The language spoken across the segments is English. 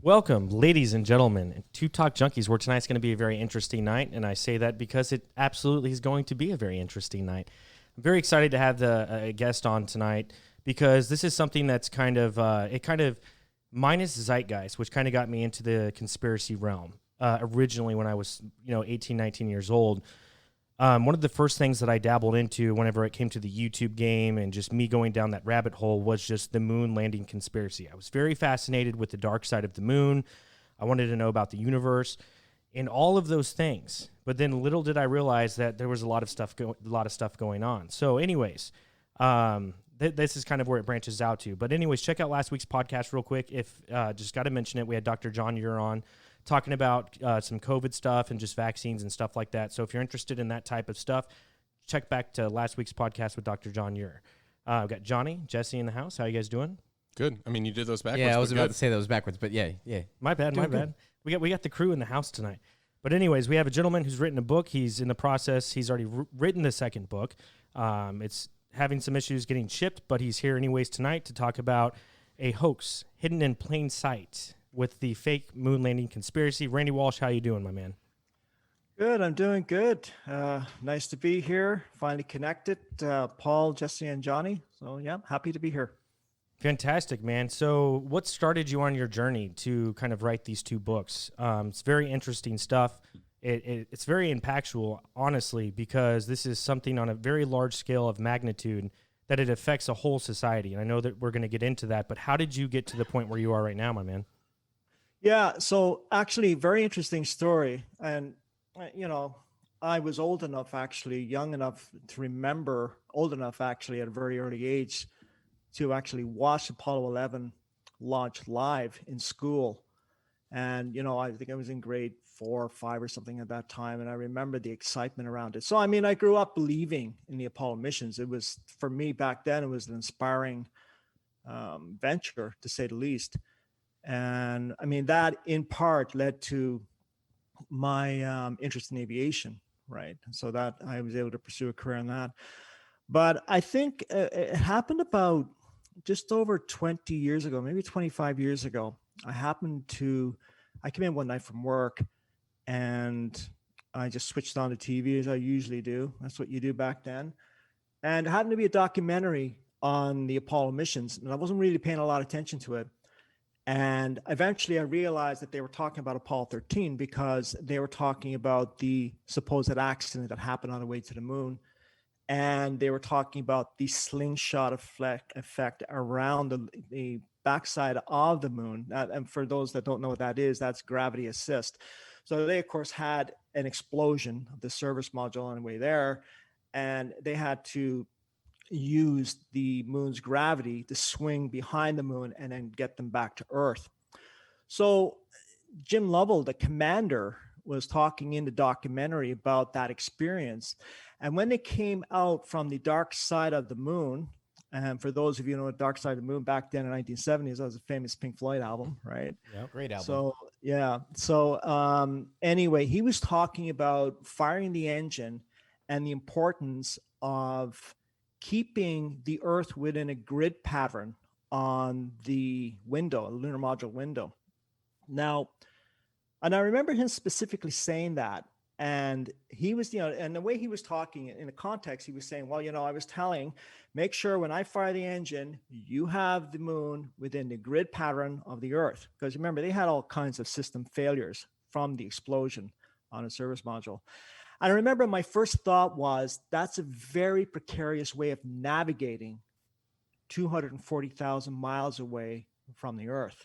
Welcome, ladies and gentlemen, to Talk Junkies, where tonight's going to be a very interesting night, and I say that because it absolutely is going to be a very interesting night. I'm very excited to have a guest on tonight because this is something that's kind of minus zeitgeist, which kind of got me into the conspiracy realm originally when I was 18, 19 years old. One of the first things that I dabbled into whenever it came to the YouTube game and just me going down that rabbit hole was just the moon landing conspiracy. I was very fascinated with the dark side of the moon. I wanted to know about the universe and all of those things. But then little did I realize that there was a lot of stuff going on. So anyways, this is kind of where it branches out to. But anyways, check out last week's podcast real quick. If just got to mention it, we had Dr. John Muir on, talking about some COVID stuff and just vaccines and stuff like that. So if you're interested in that type of stuff, check back to last week's podcast with Dr. John Muir. We've got Johnny, Jesse in the house. How you guys doing? Good. I mean, you did those backwards. Yeah, I was about to say those backwards, but yeah. My bad. We got the crew in the house tonight. But anyways, we have a gentleman who's written a book. He's in the process. He's already written the second book. It's having some issues getting shipped, but he's here anyways tonight to talk about a hoax hidden in plain sight with the fake moon landing conspiracy. Randy Walsh, how you doing, my man? Good, I'm doing good. Nice to be here. Finally connected. Paul, Jesse, and Johnny. So yeah, happy to be here. Fantastic, man. So what started you on your journey to kind of write these two books? It's very interesting stuff. It's very impactful, honestly, because this is something on a very large scale of magnitude that it affects a whole society. And I know that we're going to get into that, but how did you get to the point where you are right now, my man? Yeah, so actually, very interesting story. And, I was old enough, young enough to remember, old enough at a very early age to actually watch Apollo 11 launch live in school. And, I think I was in grade 4 or 5 or something at that time. And I remember the excitement around it. So, I grew up believing in the Apollo missions. It was, for me back then, it was an inspiring venture, to say the least. And that in part led to my interest in aviation, right? So that I was able to pursue a career in that. But I think it happened about just over 20 years ago, maybe 25 years ago. I came in one night from work and I just switched on the TV as I usually do. That's what you do back then. And it happened to be a documentary on the Apollo missions. And I wasn't really paying a lot of attention to it. And eventually I realized that they were talking about Apollo 13 because they were talking about the supposed accident that happened on the way to the moon. And they were talking about the slingshot effect around the backside of the moon. And for those that don't know what that is, that's gravity assist. So they, of course, had an explosion of the service module on the way there. And they had to use the moon's gravity to swing behind the moon and then get them back to Earth. So Jim Lovell, the commander, was talking in the documentary about that experience. And when they came out from the dark side of the moon, and for those of you who know Dark Side of the Moon, back then in the 1970s, that was a famous Pink Floyd album, right? Yeah, great album. So, yeah. So anyway, he was talking about firing the engine and the importance of keeping the Earth within a grid pattern on the window, a lunar module window. Now, and I remember him specifically saying that. And he was, and the way he was talking in the context, he was saying, well, I was telling, make sure when I fire the engine, you have the moon within the grid pattern of the Earth. Because remember, they had all kinds of system failures from the explosion on a service module. And I remember my first thought was, that's a very precarious way of navigating 240,000 miles away from the Earth.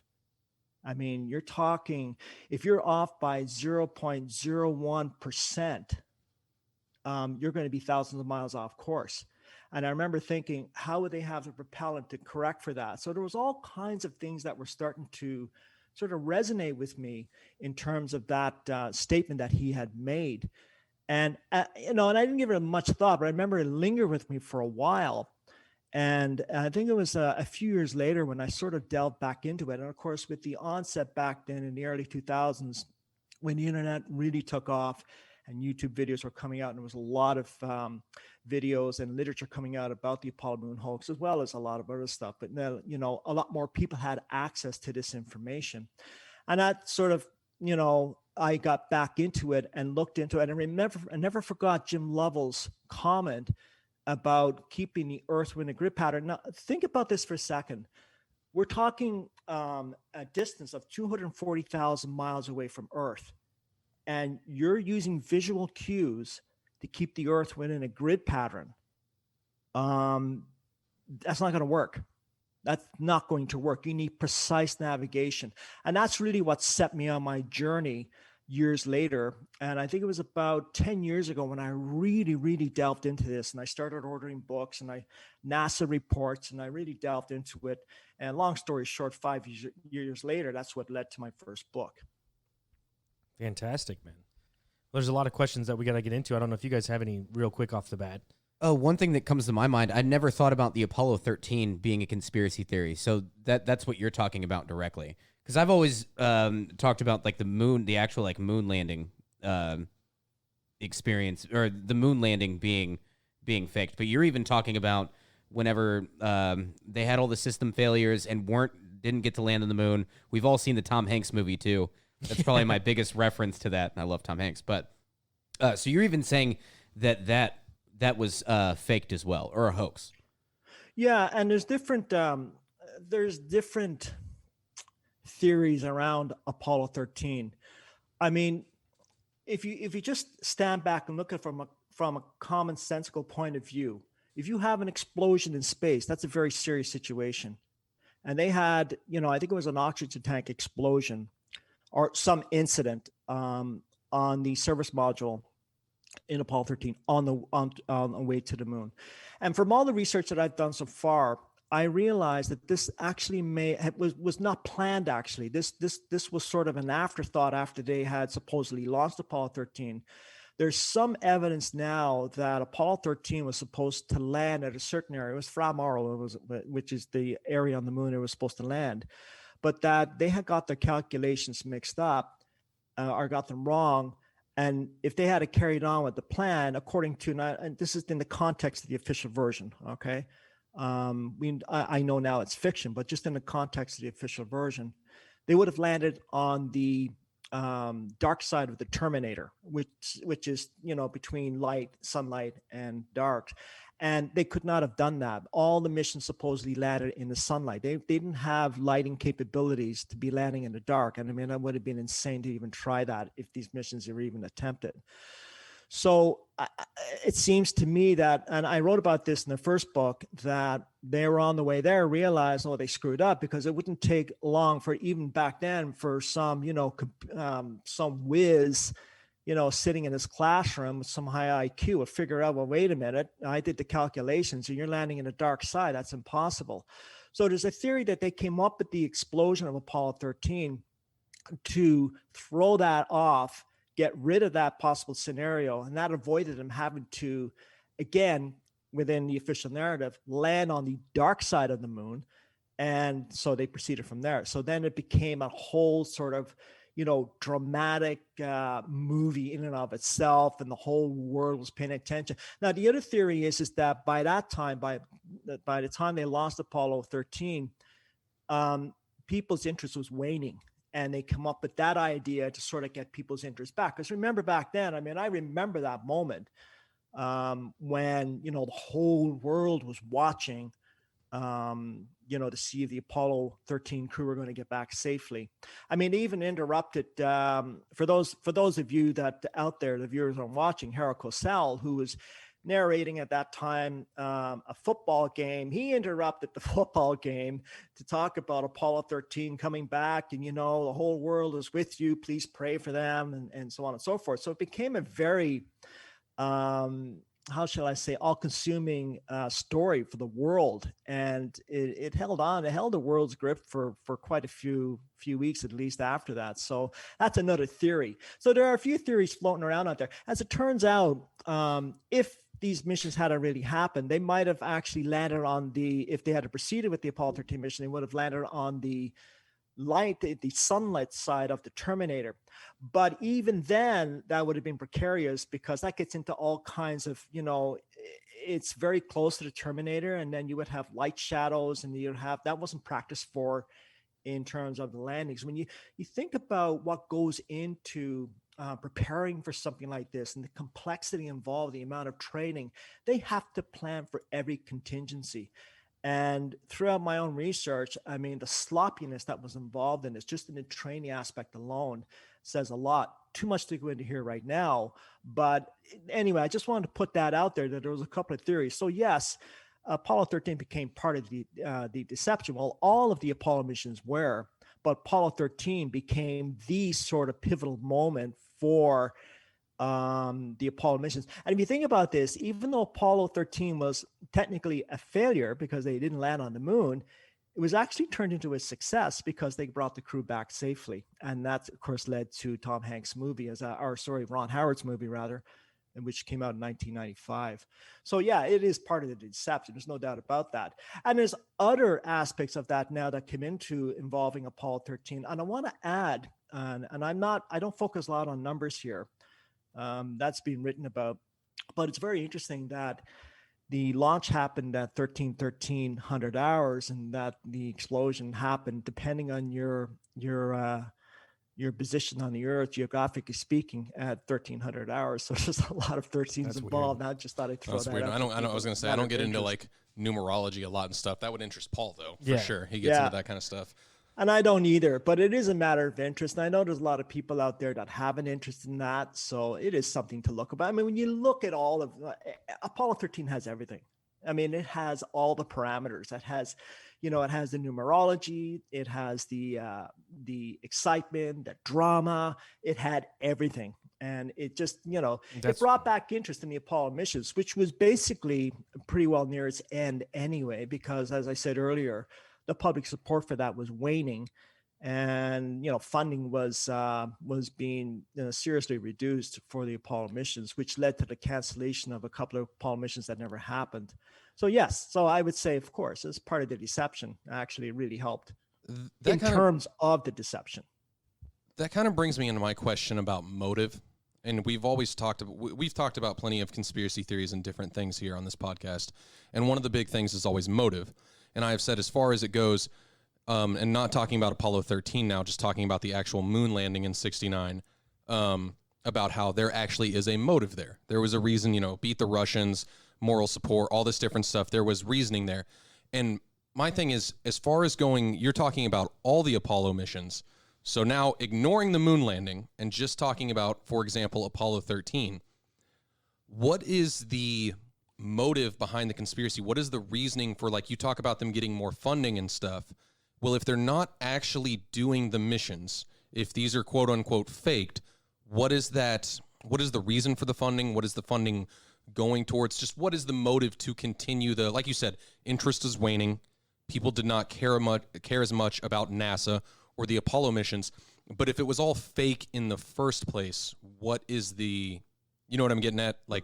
You're talking, if you're off by 0.01%, you're going to be thousands of miles off course. And I remember thinking, how would they have the propellant to correct for that? So there was all kinds of things that were starting to sort of resonate with me in terms of that statement that he had made. And, and I didn't give it much thought, but I remember it lingered with me for a while. And I think it was a few years later when I sort of delved back into it. And of course, with the onset back then in the early 2000s, when the internet really took off and YouTube videos were coming out, and there was a lot of videos and literature coming out about the Apollo moon hoax, as well as a lot of other stuff. But then, a lot more people had access to this information. And that sort of, I got back into it and looked into it. And I never forgot Jim Lovell's comment about keeping the Earth within a grid pattern. Now, think about this for a second. We're talking a distance of 240,000 miles away from Earth, and you're using visual cues to keep the Earth within a grid pattern. That's not going to work. That's not going to work. You need precise navigation. And that's really what set me on my journey years later. And I think it was about 10 years ago when I really, really delved into this, and I started ordering books and NASA reports, and I really delved into it. And long story short, 5 years later, that's what led to my first book. Fantastic, man. There's a lot of questions that we got to get into. I don't know if you guys have any real quick off the bat. Oh, one thing that comes to my mind, I never thought about the Apollo 13 being a conspiracy theory. So that's what you're talking about directly. Because I've always talked about like the moon, the actual like moon landing experience, or the moon landing being faked. But you're even talking about whenever they had all the system failures and didn't get to land on the moon. We've all seen the Tom Hanks movie too. That's probably my biggest reference to that. I love Tom Hanks. But so you're even saying that was faked as well, or a hoax. Yeah, and there's different theories around Apollo 13. I mean, if you just stand back and look at it from a commonsensical point of view, if you have an explosion in space, that's a very serious situation. And they had, I think it was an oxygen tank explosion or some incident on the service module in Apollo 13 on the way to the moon. And from all the research that I've done so far, I realized that this actually was not planned. Actually, this was sort of an afterthought after they had supposedly launched Apollo 13. There's some evidence now that Apollo 13 was supposed to land at a certain area. It was Framaro, which is the area on the moon it was supposed to land, but that they had got their calculations mixed up or got them wrong. And if they had carried on with the plan, according to, and this is in the context of the official version, okay? I know now it's fiction, but just in the context of the official version, they would have landed on the dark side of the Terminator, which is, between sunlight and dark. And they could not have done that. All the missions supposedly landed in the sunlight. They didn't have lighting capabilities to be landing in the dark. And I mean, that would have been insane to even try that if these missions were even attempted. So it seems to me that, and I wrote about this in the first book, that they were on the way there, realized, they screwed up, because it wouldn't take long for, even back then, for some whiz, sitting in his classroom with some high IQ would figure out, well, wait a minute, I did the calculations and you're landing in the dark side. That's impossible. So there's a theory that they came up with the explosion of Apollo 13 to throw that off, get rid of that possible scenario, and that avoided them having to, again, within the official narrative, land on the dark side of the moon. And so they proceeded from there. So then it became a whole sort of, dramatic movie in and of itself, and the whole world was paying attention. Now, the other theory is that by that time, by the time they lost Apollo 13, people's interest was waning. And they come up with that idea to sort of get people's interest back. Because remember back then, I remember that moment when, the whole world was watching, to see if the Apollo 13 crew were going to get back safely. They even interrupted, for those of you that out there, the viewers are watching, Harold Cosell, who was narrating at that time a football game. He interrupted the football game to talk about Apollo 13 coming back, and the whole world is with you, please pray for them, and so on and so forth. So it became a very how shall I say, all-consuming story for the world, and it held on. It held the world's grip for quite a few weeks at least after that. So that's another theory. So there are a few theories floating around out there. As it turns out, if these missions had really happened, they might have actually landed on if they had proceeded with the Apollo 13 mission, they would have landed on the sunlight side of the Terminator. But even then, that would have been precarious, because that gets into all kinds of, it's very close to the Terminator, and then you would have light shadows, and you'd have, that wasn't practiced for in terms of the landings. When you think about what goes into preparing for something like this and the complexity involved, the amount of training, they have to plan for every contingency. And throughout my own research, I mean, the sloppiness that was involved in this, just in the training aspect alone, says a lot. Too much to go into here right now. But anyway, I just wanted to put that out there, that there was a couple of theories. So yes, Apollo 13 became part of the deception. Well, all of the Apollo missions were, but Apollo 13 became the sort of pivotal moment for the Apollo missions. And if you think about this, even though Apollo 13 was technically a failure because they didn't land on the moon, it was actually turned into a success because they brought the crew back safely. And that, of course, led to Tom Hanks' movie, Ron Howard's movie, rather, which came out in 1995. So yeah, it is part of the deception. There's no doubt about that. And there's other aspects of that now that come into involving Apollo 13. And I want to add, and I don't focus a lot on numbers here. That's been written about, but it's very interesting that the launch happened at 1300 hours, and that the explosion happened depending on your position on the Earth, geographically speaking, at 1300 hours. So there's a lot of 13s That's involved. weird. I just thought I'd throw That's that weird. out. I was going to say, I don't get into like numerology a lot and stuff. That would interest Paul, though, for sure. He gets into that kind of stuff. And I don't either, but it is a matter of interest. And I know there's a lot of people out there that have an interest in that. So it is something to look about. I mean, when you look at all of Apollo 13 has everything. I mean, it has all the parameters. It has, it has the numerology. It has the excitement, the drama. It had everything. And it just, it brought back interest in the Apollo missions, which was basically pretty well near its end anyway, because as I said earlier, the public support for that was waning, and funding was being seriously reduced for the Apollo missions, which led to the cancellation of a couple of Apollo missions that never happened. So yes, so I would say, of course, as part of the deception, actually it really helped in terms of the deception. That kind of brings me into my question about motive. And we've talked about plenty of conspiracy theories and different things here on this podcast. And one of the big things is always motive. And I have said, as far as it goes, and not talking about Apollo 13 now, just talking about the actual moon landing in 69, about how there actually is a motive there. There was a reason, beat the Russians, moral support, all this different stuff. There was reasoning there. And my thing is, as far as going, you're talking about all the Apollo missions. So now ignoring the moon landing and just talking about, for example, Apollo 13, what is the motive behind the conspiracy? What is the reasoning for, like, you talk about them getting more funding and stuff? Well, if they're not actually doing the missions, if these are quote unquote faked, what is the reason for the funding? What is the funding going towards? Just what is the motive to continue like you said, interest is waning. People did not care as much about NASA or the Apollo missions. But if it was all fake in the first place, what is you know what I'm getting at? Like,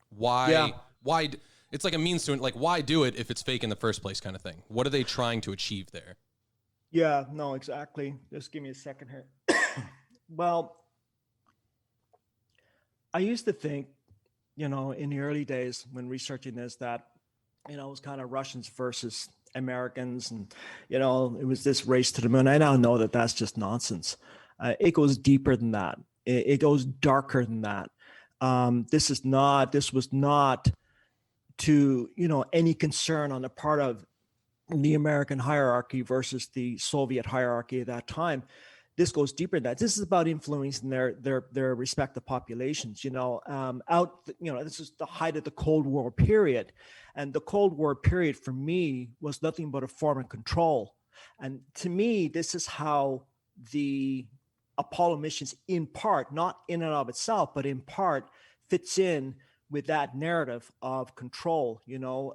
why? Yeah. Why? It's like a means to it. Like, why do it if it's fake in the first place, kind of thing? What are they trying to achieve there? Yeah, no, exactly. Just give me a second here. Well, I used to think, in the early days when researching this, that, it was kind of Russians versus Americans, and, it was this race to the moon. I now know that that's just nonsense. It goes deeper than that. It goes darker than that. This was not to, any concern on the part of the American hierarchy versus the Soviet hierarchy at that time. This goes deeper than that. This is about influencing their respective populations. This is the height of the Cold War period, and the Cold War period for me was nothing but a form of control. And to me, this is how the Apollo missions, in part, not in and of itself, but in part, fits in with that narrative of control.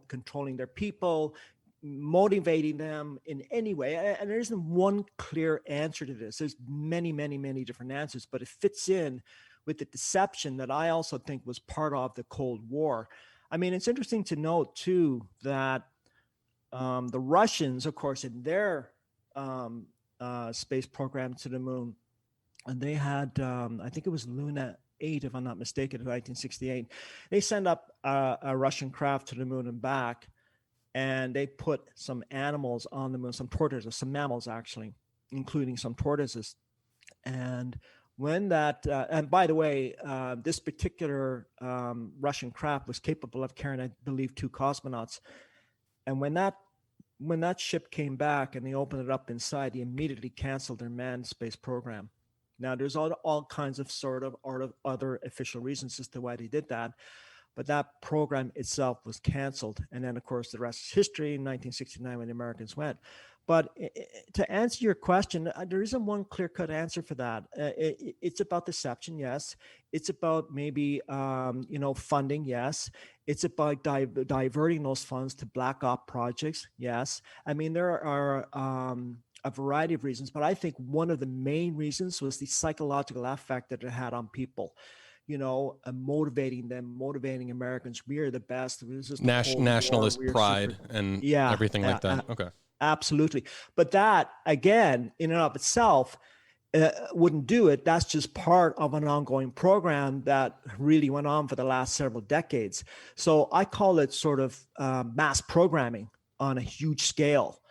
Controlling their people, motivating them in any way. And there isn't one clear answer to this. There's many, many, many different answers, but it fits in with the deception that I also think was part of the Cold War. I mean, it's interesting to note too that the Russians, of course, in their space program to the moon, and they had, I think it was Luna 8, if I'm not mistaken, in 1968, they sent up a Russian craft to the moon and back. and they put some animals on the moon, some tortoises, some mammals actually, including some tortoises. And when that, and by the way, this particular Russian craft was capable of carrying, I believe, 2 cosmonauts. And when that ship came back and they opened it up inside, they immediately canceled their manned space program. Now, there's all kinds of sort of other official reasons as to why they did that, but that program itself was canceled. And then, of course, the rest is history in 1969 when the Americans went. But to answer your question, there isn't one clear-cut answer for that. It's about deception, yes. It's about maybe funding, yes. It's about diverting those funds to black op projects, yes. I mean, there are a variety of reasons, but I think one of the main reasons was the psychological effect that it had on people. Motivating Americans. We are the best. Nationalist pride and everything like that. Okay. Absolutely. But that, again, in and of itself, wouldn't do it. That's just part of an ongoing program that really went on for the last several decades. So I call it sort of mass programming on a huge scale,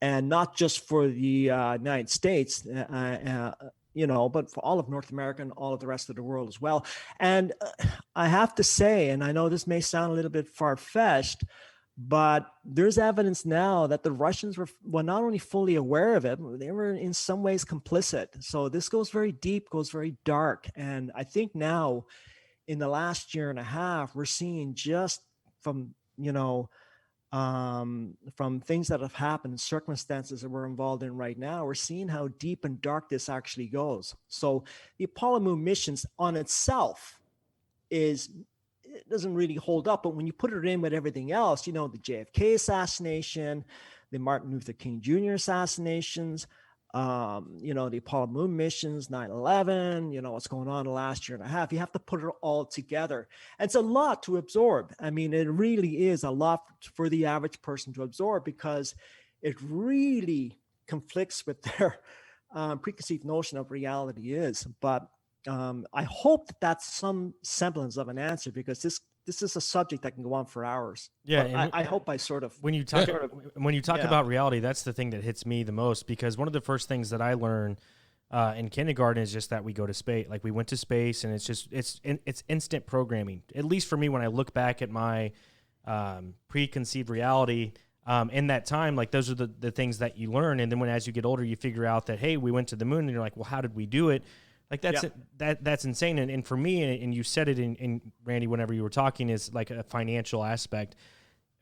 and not just for the United States, but for all of North America and all of the rest of the world as well. And I have to say, and I know this may sound a little bit far-fetched, but there's evidence now that the Russians were not only fully aware of it, they were in some ways complicit. So this goes very deep, goes very dark. And I think now in the last year and a half, we're seeing just from things that have happened, circumstances that we're involved in right now, we're seeing how deep and dark this actually goes. So the Apollo moon missions on itself it doesn't really hold up, but when you put it in with everything else, the JFK assassination, the Martin Luther King Jr. assassinations, the Apollo moon missions, 9/11, what's going on the last year and a half, you have to put it all together. And it's a lot to absorb. I mean, it really is a lot for the average person to absorb, because it really conflicts with their preconceived notion of reality is. But I hope that that's some semblance of an answer, because this is a subject that can go on for hours. Yeah, I hope I sort of when you talk about reality, that's the thing that hits me the most, because one of the first things that I learned in kindergarten is just that we go to space. Like, we went to space, and it's instant programming. At least for me, when I look back at my preconceived reality. In that time, like, those are the things that you learn, and then as you get older, you figure out that, hey, we went to the moon, and you're like, well, how did we do it? Like, that's insane. And for me, and you said it in Randy, whenever you were talking, is like a financial aspect.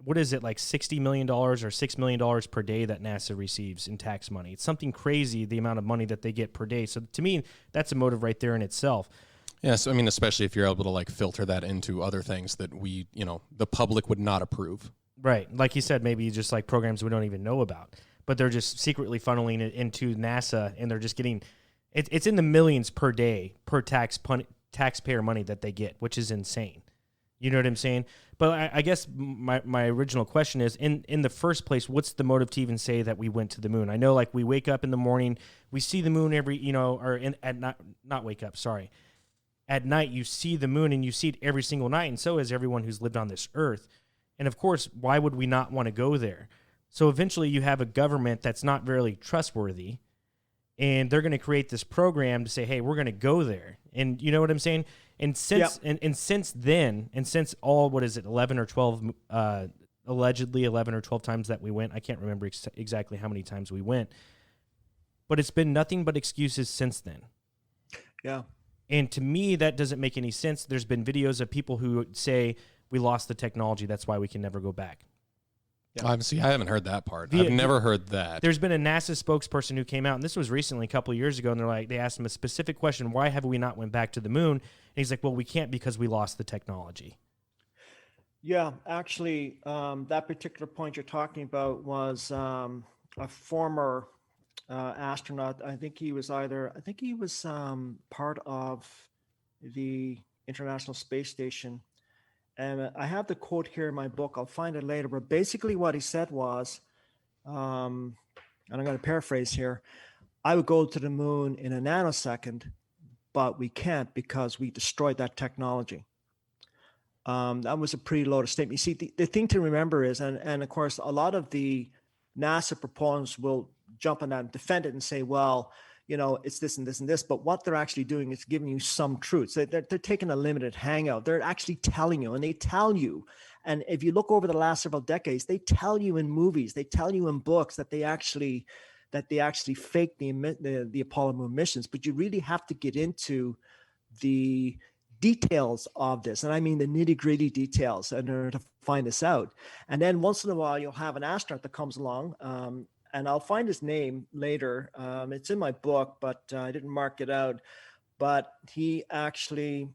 What is it, like $60 million or $6 million per day that NASA receives in tax money? It's something crazy, the amount of money that they get per day. So to me, that's a motive right there in itself. Yeah, so I mean, especially if you're able to like filter that into other things that the public would not approve. Right. Like you said, maybe just like programs we don't even know about, but they're just secretly funneling it into NASA, and they're just getting it's in the millions per day per taxpayer money that they get, which is insane. You know what I'm saying? But I guess my original question is, in the first place, what's the motive to even say that we went to the moon? I know, like, we wake up in the morning, we see the moon at night you see the moon, and you see it every single night, and so has everyone who's lived on this earth. And of course, why would we not want to go there? So eventually you have a government that's not very trustworthy, and they're going to create this program to say, hey, we're going to go there. And you know what I'm saying? And since since then, and since all, 11 or 12, allegedly 11 or 12 times that we went, I can't remember exactly how many times we went, but it's been nothing but excuses since then. Yeah. And to me, that doesn't make any sense. There's been videos of people who say, we lost the technology, that's why we can never go back. Yeah. I haven't heard that part. I've never heard that. There's been a NASA spokesperson who came out, and this was recently, a couple of years ago, and they asked him a specific question: why have we not went back to the moon? And he's like, well, we can't because we lost the technology. Yeah, actually, that particular point you're talking about was a former astronaut. I think he was part of the International Space Station. And I have the quote here in my book. I'll find it later. But basically what he said was, and I'm going to paraphrase here, I would go to the moon in a nanosecond, but we can't because we destroyed that technology. That was a pretty loaded statement. You see, the thing to remember is, and of course, a lot of the NASA proponents will jump on that and defend it and say, well, it's this and this and this. But what they're actually doing is giving you some truths. They're taking a limited hangout. They're actually telling you, and they tell you. And if you look over the last several decades, they tell you in movies, they tell you in books that they actually faked the Apollo moon missions. But you really have to get into the details of this, and I mean the nitty-gritty details, in order to find this out. And then once in a while, you'll have an astronaut that comes along, and I'll find his name later. It's in my book, but I didn't mark it out. But he actually,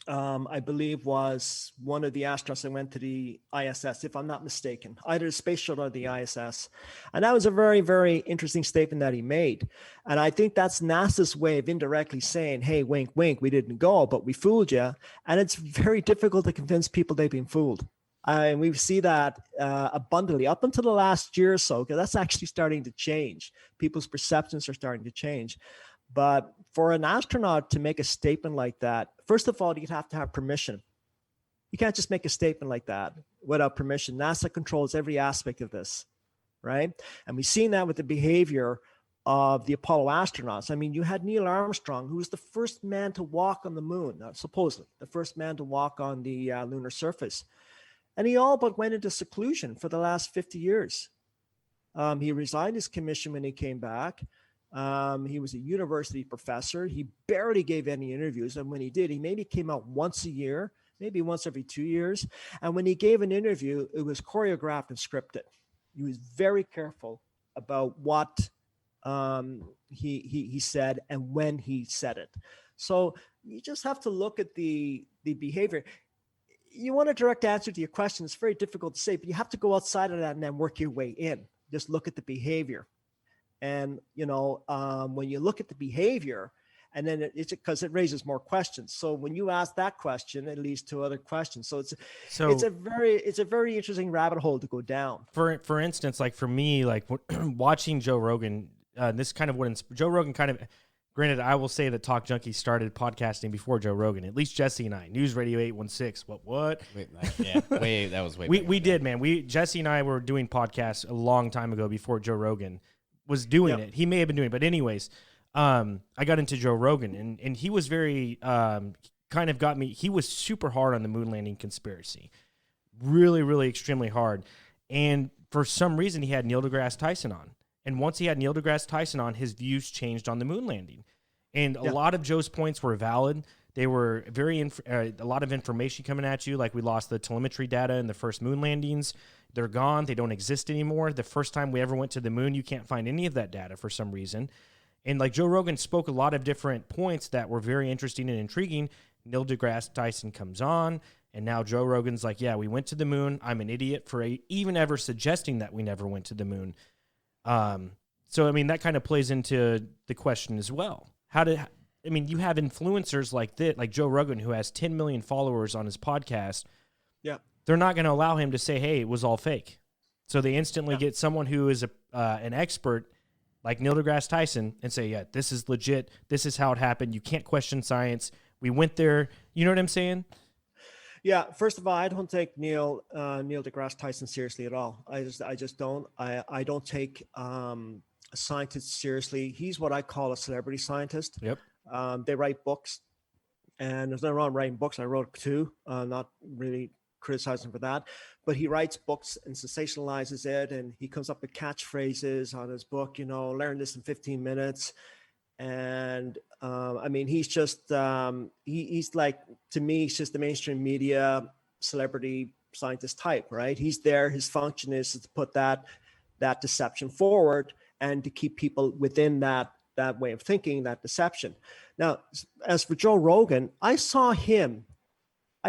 I believe, was one of the astronauts that went to the ISS, if I'm not mistaken, either the space shuttle or the ISS. And that was a very, very interesting statement that he made. And I think that's NASA's way of indirectly saying, hey, wink, wink, we didn't go, but we fooled you. And it's very difficult to convince people they've been fooled. And we see that abundantly up until the last year or so, because that's actually starting to change. People's perceptions are starting to change. But for an astronaut to make a statement like that, first of all, you'd have to have permission. You can't just make a statement like that without permission. NASA controls every aspect of this, right? And we've seen that with the behavior of the Apollo astronauts. I mean, you had Neil Armstrong, who was the first man to walk on the moon, supposedly the first man to walk on the lunar surface. And he all but went into seclusion for the last 50 years. He resigned his commission when he came back. He was a university professor. He barely gave any interviews. And when he did, he maybe came out once a year, maybe once every 2 years. And when he gave an interview, it was choreographed and scripted. He was very careful about what he said and when he said it. So you just have to look at the behavior. You want a direct answer to your question. It's very difficult to say, but you have to go outside of that and then work your way in. Just look at the behavior. And, when you look at the behavior, and then it's because it raises more questions. So when you ask that question, it leads to other questions. So it's a very interesting rabbit hole to go down. For instance, like for me, like watching Joe Rogan, this kind of what Joe Rogan kind of, granted, I will say that Talk Junkies started podcasting before Joe Rogan, at least Jesse and I, News Radio 816. What? Wait, that was way we did, man. Jesse and I were doing podcasts a long time ago before Joe Rogan was doing it. He may have been doing it, but anyways, I got into Joe Rogan, and he was very, kind of got me, he was super hard on the moon landing conspiracy. Really, really extremely hard. And for some reason, he had Neil deGrasse Tyson on. And once he had Neil deGrasse Tyson on, his views changed on the moon landing. And a lot of Joe's points were valid. They were a lot of information coming at you, like we lost the telemetry data in the first moon landings. They're gone. They don't exist anymore. The first time we ever went to the moon, you can't find any of that data for some reason. And like Joe Rogan spoke a lot of different points that were very interesting and intriguing. Neil deGrasse Tyson comes on, and now Joe Rogan's like, yeah, we went to the moon. I'm an idiot for even ever suggesting that we never went to the moon. So, I mean, that kind of plays into the question as well. You have influencers like that, like Joe Rogan, who has 10 million followers on his podcast. Yeah. They're not going to allow him to say, hey, it was all fake. So they instantly get someone who is an expert like Neil deGrasse Tyson and say, yeah, this is legit. This is how it happened. You can't question science. We went there. You know what I'm saying? Yeah. First of all, I don't take Neil deGrasse Tyson seriously at all. I just don't. I don't take a scientist seriously. He's what I call a celebrity scientist. Yep. They write books, and there's nothing wrong writing books. I wrote two. Not really criticizing for that, but he writes books and sensationalizes it, and he comes up with catchphrases on his book. Learn this in 15 minutes. And he's just he's like, to me, he's just the mainstream media celebrity scientist type, right? He's there. His function is to put that deception forward and to keep people within that way of thinking, that deception. Now, as for Joe Rogan, I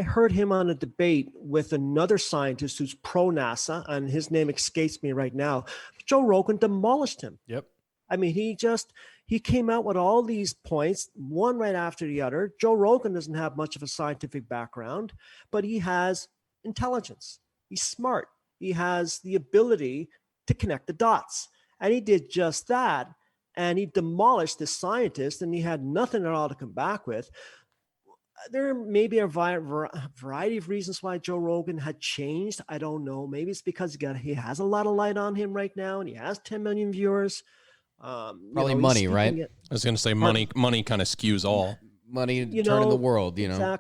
heard him on a debate with another scientist who's pro NASA, and his name escapes me right now. Joe Rogan demolished him. Yep. I mean, he came out with all these points, one right after the other. Joe Rogan doesn't have much of a scientific background, but he has intelligence. He's smart. He has the ability to connect the dots. And he did just that. And he demolished this scientist, and he had nothing at all to come back with. there may be a variety of reasons why Joe Rogan had changed. I don't know. Maybe it's because he has a lot of light on him right now, and he has 10 million viewers. Probably He's money, right? speaking I was going to say Pardon? money kind of skews all. Money you turning the know, world, you know.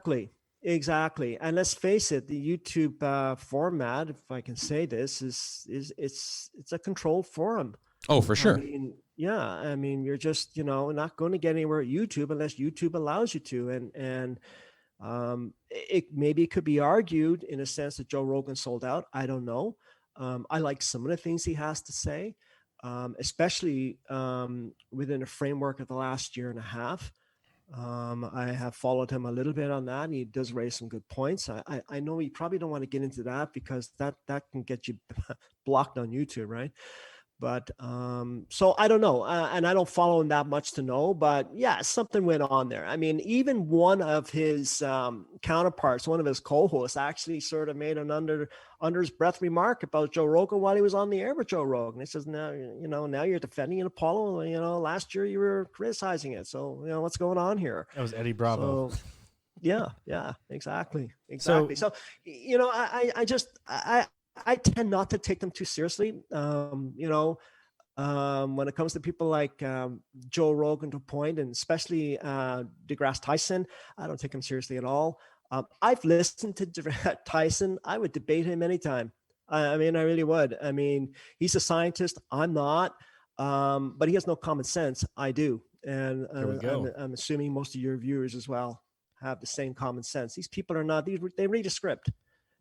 exactly. And let's face it, the YouTube format, if I can say this, is it's a controlled forum. Oh, for sure. I mean, yeah, I mean, you're just, not going to get anywhere at YouTube unless YouTube allows you to. And it maybe it could be argued in a sense that Joe Rogan sold out. I don't know. I like some of the things he has to say, especially within a framework of the last year and a half. I have followed him a little bit on that, and he does raise some good points. I know you probably don't want to get into that because that can get you blocked on YouTube, right? But so I don't know, and I don't follow him that much to know. But yeah, something went on there. I mean, even one of his counterparts, one of his co-hosts, actually sort of made an under his breath remark about Joe Rogan while he was on the air with Joe Rogan. He says, "Now now you're defending Apollo. Last year you were criticizing it. So what's going on here?" That was Eddie Bravo. So, yeah, exactly. So I tend not to take them too seriously. When it comes to people like Joe Rogan to a point, and especially deGrasse Tyson, I don't take him seriously at all. I've listened to Tyson. I would debate him anytime. I mean, I really would. I mean, he's a scientist. I'm not. But he has no common sense. I do. And I'm assuming most of your viewers as well have the same common sense. These people are not, they read a script.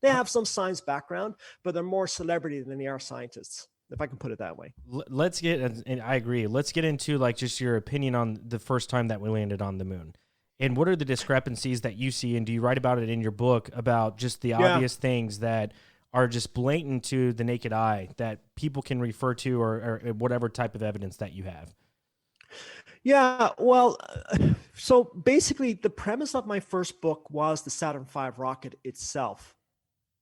They have some science background, but they're more celebrity than they are scientists, if I can put it that way. Let's get, and I agree, let's get into like just your opinion on the first time that we landed on the moon. And what are the discrepancies that you see? And do you write about it in your book about just the obvious things that are just blatant to the naked eye that people can refer to or whatever type of evidence that you have? Yeah, well, so basically the premise of my first book was the Saturn V rocket itself.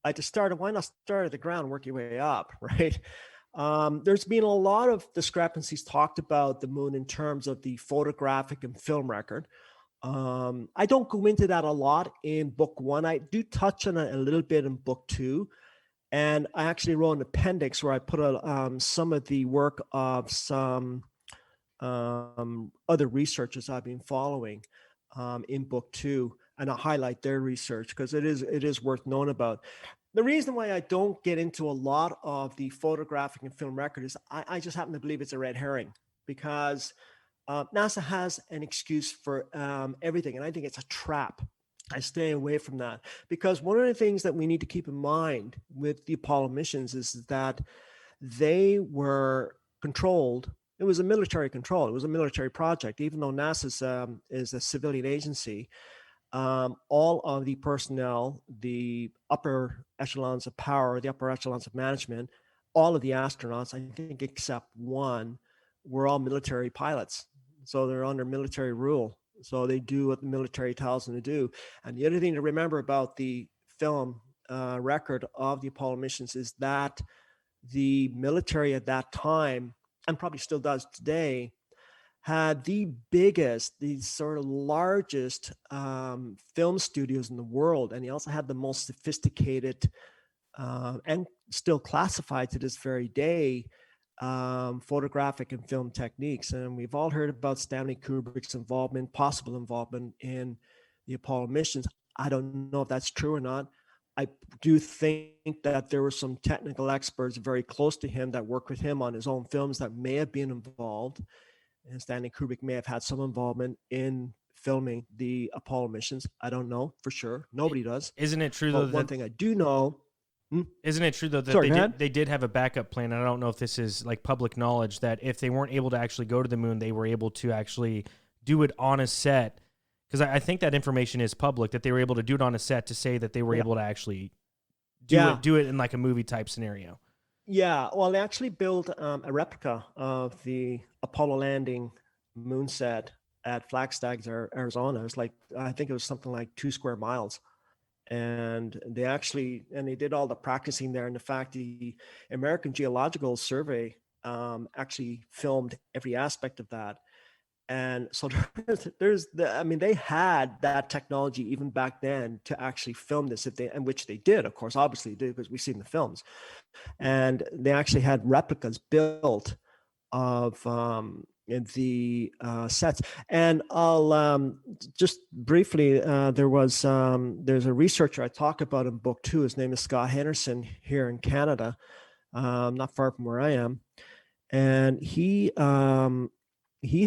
I just started, why not start at the ground, work your way up, right? There's been a lot of discrepancies talked about the moon in terms of the photographic and film record. I don't go into that a lot in book one. I do touch on it a little bit in book two. And I actually wrote an appendix where I put some of the work of some other researchers I've been following in book two, and I highlight their research because it is worth knowing about. The reason why I don't get into a lot of the photographic and film record is I just happen to believe it's a red herring, because NASA has an excuse for everything, and I think it's a trap. I stay away from that, because one of the things that we need to keep in mind with the Apollo missions is that they were controlled. It was a military control. It was a military project, even though NASA is a civilian agency. All of the personnel, the upper echelons of power, the upper echelons of management, all of the astronauts, I think except one, were all military pilots. So they're under military rule. So they do what the military tells them to do. And the other thing to remember about the film record of the Apollo missions is that the military at that time, and probably still does today, had the sort of largest film studios in the world. And he also had the most sophisticated and still classified to this very day photographic and film techniques. And we've all heard about Stanley Kubrick's involvement, possible involvement in the Apollo missions. I don't know if that's true or not. I do think that there were some technical experts very close to him that worked with him on his own films that may have been involved. And Stanley Kubrick may have had some involvement in filming the Apollo missions. I don't know for sure. Nobody does. Isn't it true, though, one thing I do know... Isn't it true, though, that they did have a backup plan? And I don't know if this is like public knowledge, that if they weren't able to actually go to the moon, they were able to actually do it on a set. Because I think that information is public, that they were able to do it on a set to say that they were able to actually do it in like a movie type scenario. Yeah, well, they actually built a replica of the Apollo landing moon set at Flagstaff, Arizona. It was like, I think it was something like 2 square miles. And they did all the practicing there. And in fact, the American Geological Survey actually filmed every aspect of that. And so I mean, they had that technology even back then to actually film this, and which they did, of course, obviously did, because we've seen the films. And they actually had replicas built of the sets. And I'll just briefly, there's a researcher I talk about in book 2. His name is Scott Henderson here in Canada, not far from where I am. And he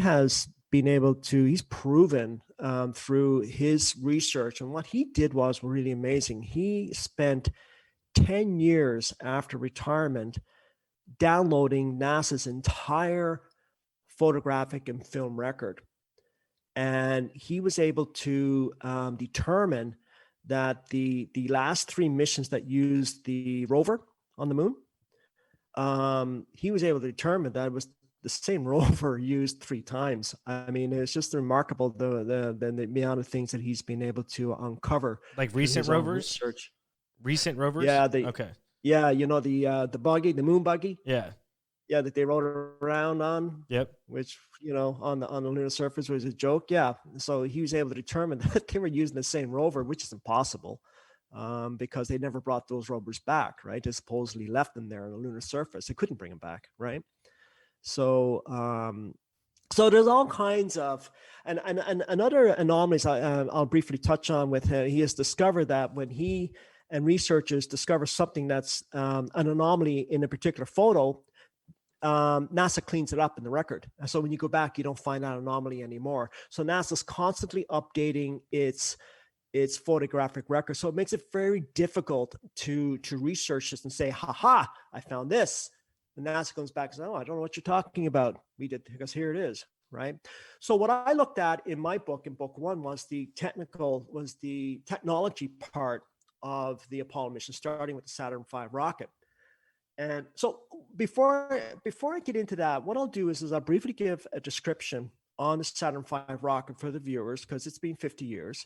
has been able to, he's proven through his research, and what he did was really amazing. He spent 10 years after retirement downloading NASA's entire photographic and film record. And he was able to determine that the last 3 missions that used the rover on the moon, he was able to determine that it was the same rover used 3 times. I mean, it's just remarkable the amount of things that he's been able to uncover. Like recent rovers? Research. Recent rovers? Yeah. Okay. Yeah, you know, the buggy, the moon buggy. Yeah. Yeah, that they rode around on. Yep. Which, you know, on the lunar surface was a joke. Yeah. So he was able to determine that they were using the same rover, which is impossible, because they never brought those rovers back, right? They supposedly left them there on the lunar surface. They couldn't bring them back, right? So so there's all kinds of and another anomalies I'll briefly touch on with him. He has discovered that when he and researchers discover something that's an anomaly in a particular photo, NASA cleans it up in the record. And so when you go back, you don't find that anomaly anymore. So NASA's constantly updating its photographic record. So it makes it very difficult to research this and say, ha, I found this. And NASA comes back and says, oh, I don't know what you're talking about. We did, because here it is, right? So what I looked at in my book, in book 1, was the technology part of the Apollo mission, starting with the Saturn V rocket. And so before I get into that, what I'll do is I'll briefly give a description on the Saturn V rocket for the viewers, because it's been 50 years.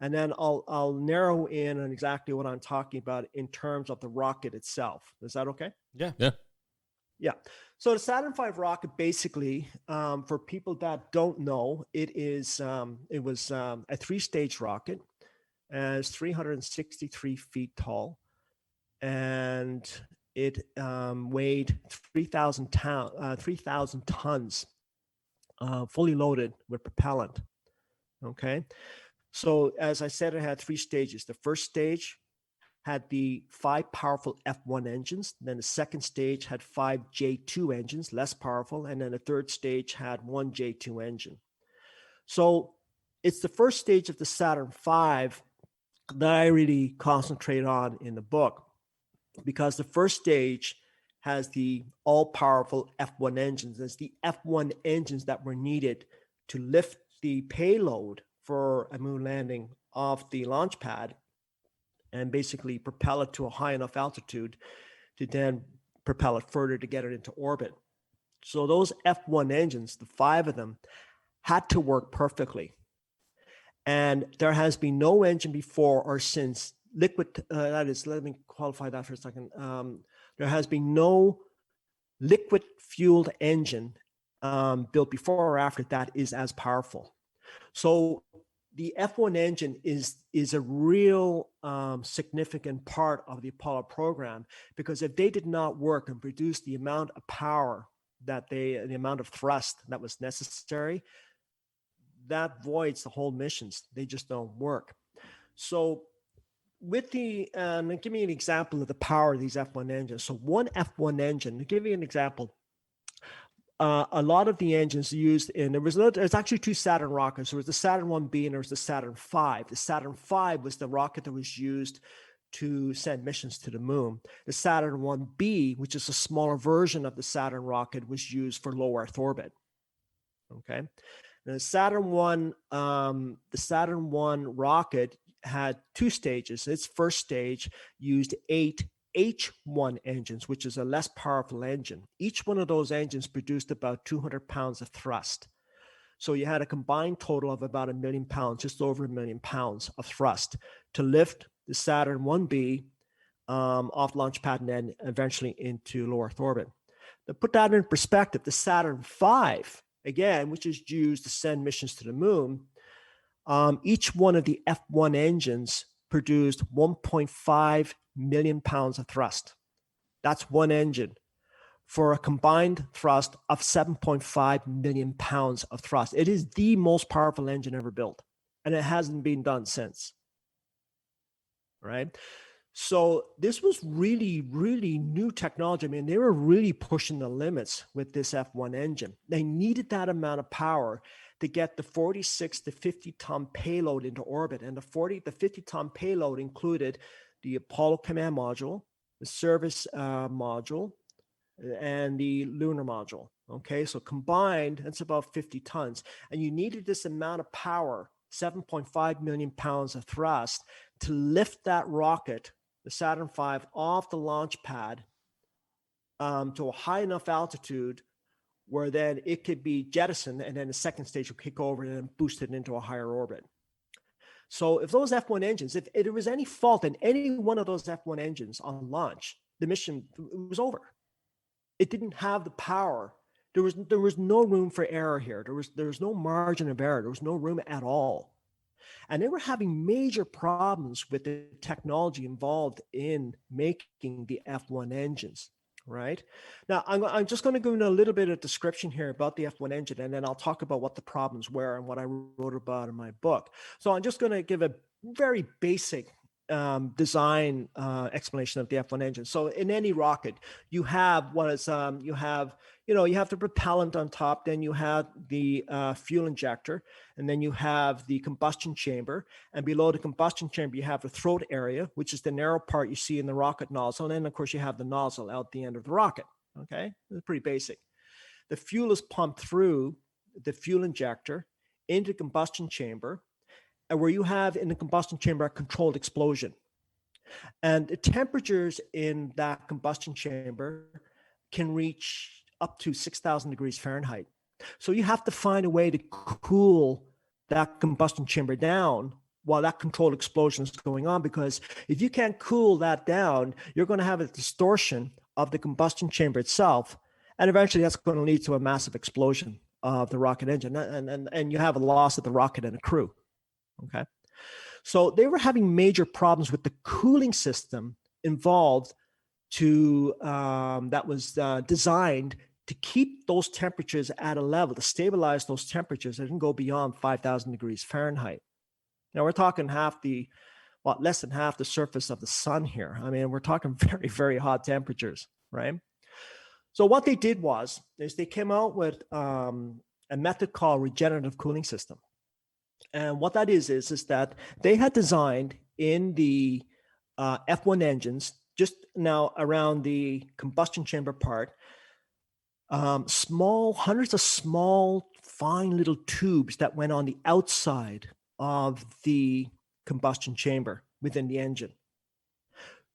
And then I'll narrow in on exactly what I'm talking about in terms of the rocket itself. Is that okay? Yeah. Yeah. So the Saturn V rocket, basically, for people that don't know, it was a 3-stage rocket, and it's 363 feet tall, and it weighed 3,000 tons, fully loaded with propellant. Okay. So as I said, it had 3 stages. The first stage had the 5 powerful F1 engines. Then the second stage had 5 J2 engines, less powerful. And then the third stage had 1 J2 engine. So it's the first stage of the Saturn V that I really concentrate on in the book, because the first stage has the all-powerful F1 engines. It's the F1 engines that were needed to lift the payload for a moon landing off the launch pad and basically propel it to a high enough altitude to then propel it further to get it into orbit. So those F1 engines, the 5 of them, had to work perfectly. And there has been no engine before or since liquid, that is, let me qualify that for a second. There has been no liquid fueled engine built before or after that is as powerful. So the F1 engine is a real significant part of the Apollo program, because if they did not work and produce the amount of power the amount of thrust that was necessary, that voids the whole missions. They just don't work. So with give me an example of the power of these F1 engines. So one F1 engine, to give you an example, a lot of the engines used in, there's actually 2 Saturn rockets. There was the Saturn 1B and there was the Saturn V. The Saturn V was the rocket that was used to send missions to the moon. The Saturn 1B, which is a smaller version of the Saturn rocket, was used for low Earth orbit. Okay. Now, the Saturn 1 rocket had 2 stages. Its first stage used 8 H1 engines, which is a less powerful engine. Each one of those engines produced about 200 pounds of thrust. So you had a combined total of about 1 million pounds, just over 1 million pounds of thrust to lift the Saturn 1B off launch pad and then eventually into low Earth orbit. To put that in perspective, the Saturn V again, which is used to send missions to the moon, each one of the F1 engines produced 1.5 million pounds of thrust. That's one engine for a combined thrust of 7.5 million pounds of thrust. It is the most powerful engine ever built, and it hasn't been done since. Right? So this was really, really new technology. I mean, they were really pushing the limits with this F1 engine. They needed that amount of power to get the 46 to 50 ton payload into orbit. And the 40 to 50 ton payload included the Apollo command module, the service module, and the lunar module. Okay, so combined, it's about 50 tons. And you needed this amount of power, 7.5 million pounds of thrust, to lift that rocket, the Saturn V, off the launch pad to a high enough altitude where then it could be jettisoned, and then the second stage will kick over and then boost it into a higher orbit. So if those F1 engines, if there was any fault in any one of those F1 engines on launch, the mission was over. It didn't have the power. There was no room for error here. There was no margin of error. There was no room at all. And they were having major problems with the technology involved in making the F1 engines, right? Now, I'm just going to go into a little bit of description here about the F1 engine, and then I'll talk about what the problems were and what I wrote about in my book. So I'm just going to give a very basic design explanation of the F1 engine. So in any rocket, you have you have the propellant on top, then you have the fuel injector, and then you have the combustion chamber, and below the combustion chamber you have the throat area, which is the narrow part you see in the rocket nozzle, and then of course you have the nozzle out the end of the rocket. Okay, it's pretty basic. The fuel is pumped through the fuel injector into the combustion chamber, and where you have in the combustion chamber a controlled explosion. And the temperatures in that combustion chamber can reach up to 6,000 degrees Fahrenheit. So you have to find a way to cool that combustion chamber down while that controlled explosion is going on, because if you can't cool that down, you're going to have a distortion of the combustion chamber itself, and eventually that's going to lead to a massive explosion of the rocket engine, and you have a loss of the rocket and a crew. Okay, so they were having major problems with the cooling system involved that was designed to keep those temperatures at a level, to stabilize those temperatures that didn't go beyond 5,000 degrees Fahrenheit. Now we're talking less than half the surface of the sun here. I mean, we're talking very, very hot temperatures, right? So what they did is they came out with a method called regenerative cooling system. And what that is that they had designed in the F1 engines, just now around the combustion chamber part, hundreds of small, fine little tubes that went on the outside of the combustion chamber within the engine.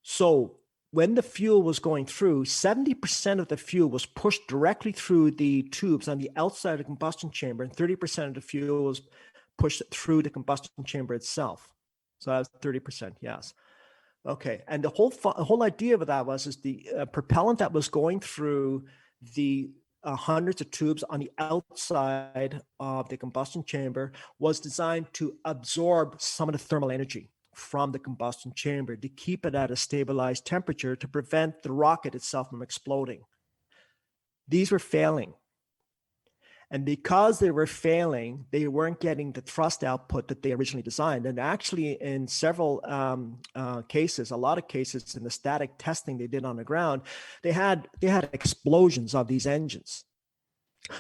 So when the fuel was going through, 70% of the fuel was pushed directly through the tubes on the outside of the combustion chamber, and 30% of the fuel was pushed through the combustion chamber itself. So that's 30%, yes. Okay, and the whole idea of that is the propellant that was going through the hundreds of tubes on the outside of the combustion chamber was designed to absorb some of the thermal energy from the combustion chamber to keep it at a stabilized temperature to prevent the rocket itself from exploding. These were failing. And because they were failing, they weren't getting the thrust output that they originally designed. And actually, in several cases, a lot of cases in the static testing they did on the ground, they had explosions of these engines.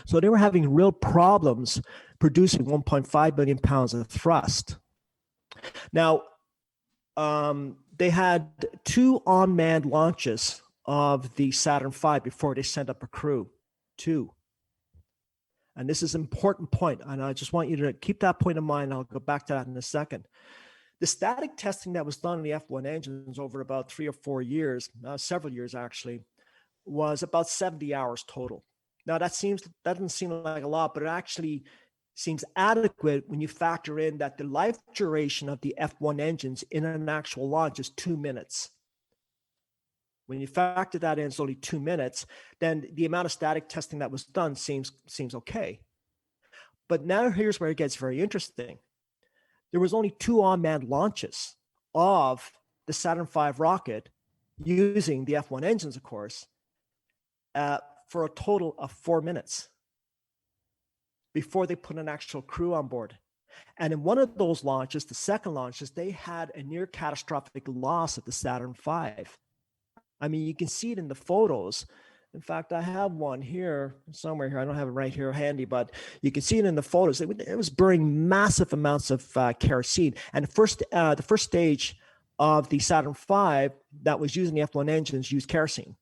So they were having real problems producing 1.5 million pounds of thrust. Now, they had 2 unmanned launches of the Saturn V before they sent up a crew. 2. And this is an important point, and I just want you to keep that point in mind. I'll go back to that in a second. The static testing that was done in the F1 engines over about 3 or 4 years, several years actually, was about 70 hours total. Now that doesn't seem like a lot, but it actually seems adequate when you factor in that the life duration of the F1 engines in an actual launch is 2 minutes. When you factor that in, it's only 2 minutes, then the amount of static testing that was done seems okay. But now here's where it gets very interesting. There was only 2 unmanned launches of the Saturn V rocket using the F1 engines, of course, for a total of 4 minutes before they put an actual crew on board. And in one of those launches, the second launches, they had a near catastrophic loss of the Saturn V. I mean, you can see it in the photos. In fact, I have one here somewhere here. I don't have it right here handy, but you can see it in the photos. It was burning massive amounts of kerosene. And the first stage of the Saturn V that was using the F1 engines used kerosene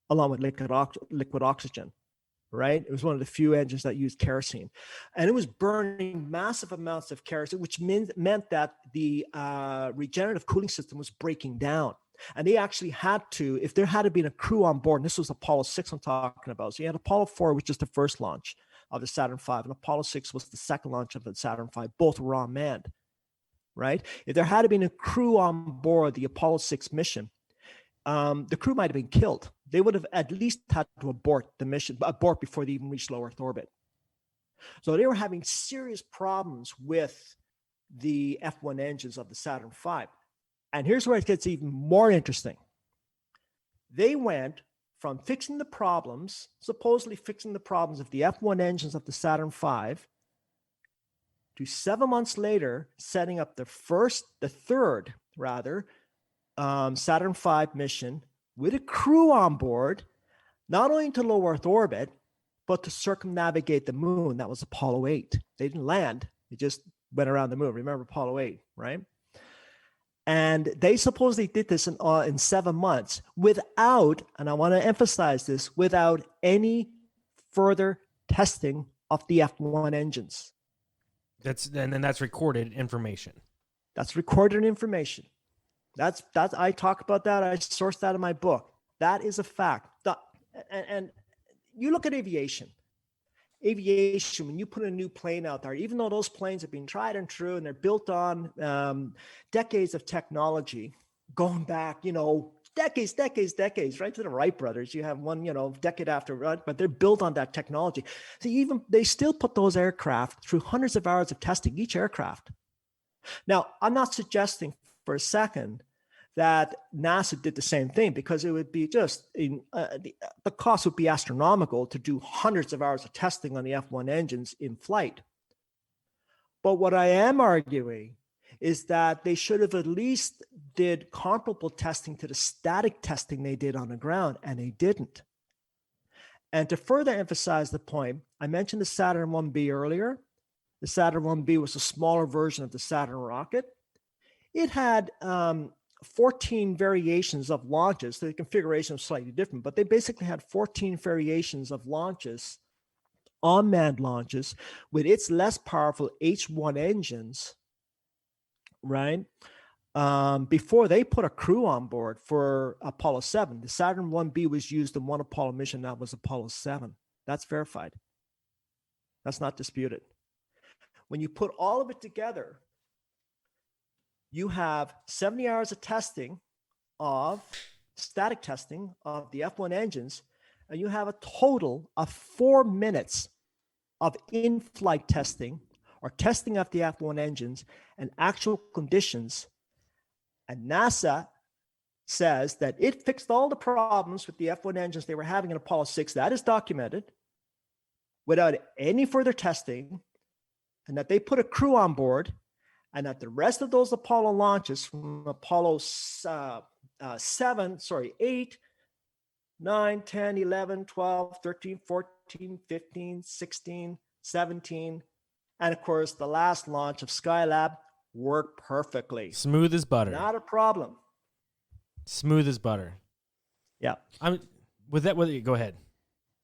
along with liquid oxygen, right? It was one of the few engines that used kerosene. And it was burning massive amounts of kerosene, which meant that the regenerative cooling system was breaking down. And they actually had to, if there had been a crew on board, and this was Apollo 6 I'm talking about. So you had Apollo 4, which is the first launch of the Saturn V, and Apollo 6 was the second launch of the Saturn V. Both were unmanned, right? If there had been a crew on board the Apollo 6 mission, the crew might have been killed. They would have at least had to abort the mission, abort before they even reached low Earth orbit. So they were having serious problems with the F1 engines of the Saturn V. And here's where it gets even more interesting. They went from fixing the problems, supposedly fixing the problems of the F1 engines of the Saturn V, to 7 months later, setting up the third Saturn V mission with a crew on board, not only to low Earth orbit, but to circumnavigate the moon. That was Apollo 8. They didn't land. They just went around the moon. Remember Apollo 8, right? And they supposedly did this in 7 months without, and I want to emphasize this, without any further testing of the F1 engines. That's recorded information. That's recorded information. That's I talk about that. I source that in my book. That is a fact. And you look at aviation, when you put a new plane out there, even though those planes have been tried and true and they're built on decades of technology, going back, decades, right to the Wright brothers. You have one, decade after, right? But they're built on that technology. So they still put those aircraft through hundreds of hours of testing, each aircraft. Now, I'm not suggesting for a second that NASA did the same thing, because it would be just the cost would be astronomical to do hundreds of hours of testing on the F1 engines in flight. But what I am arguing is that they should have at least did comparable testing to the static testing they did on the ground, and they didn't. And to further emphasize the point, I mentioned the Saturn 1B earlier. The Saturn 1B was a smaller version of the Saturn rocket. It had 14 variations of launches. The configuration was slightly different, but they basically had 14 variations of launches, unmanned launches, with its less powerful H1 engines, right? Before they put a crew on board for Apollo 7. The Saturn 1B was used in one Apollo mission. That was Apollo 7. That's verified. That's not disputed. When you put all of it together, you have 70 hours of testing of static testing of the F1 engines, and you have a total of 4 minutes of in-flight testing or testing of the F1 engines and actual conditions. And NASA says that it fixed all the problems with the F1 engines they were having in Apollo 6. That is documented without any further testing, and that they put a crew on board, and that the rest of those Apollo launches from Apollo 8, 9, 10, 11, 12, 13, 14, 15, 16, 17, and of course the last launch of Skylab worked perfectly. Smooth as butter. Not a problem. Smooth as butter. Yeah. Go ahead.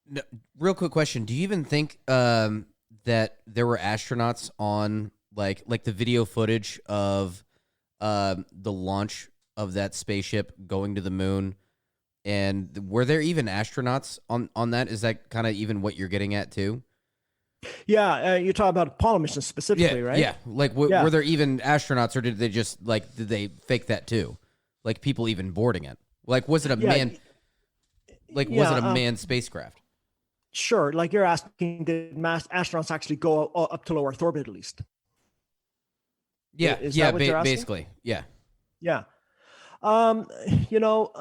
No, real quick question. Do you even think that there were astronauts on like the video footage of the launch of that spaceship going to the moon? And were there even astronauts on that? Is that kind of even what you're getting at too? Yeah, you're talking about Apollo mission specifically, right? Yeah. Were there even astronauts, or did they just did they fake that too? Like people even boarding it? Like was it a man? Like was it a manned spacecraft? Sure. Like you're asking, did astronauts actually go up to low Earth orbit at least? Yeah, Is yeah, that what you're asking? basically, yeah. Yeah. You know,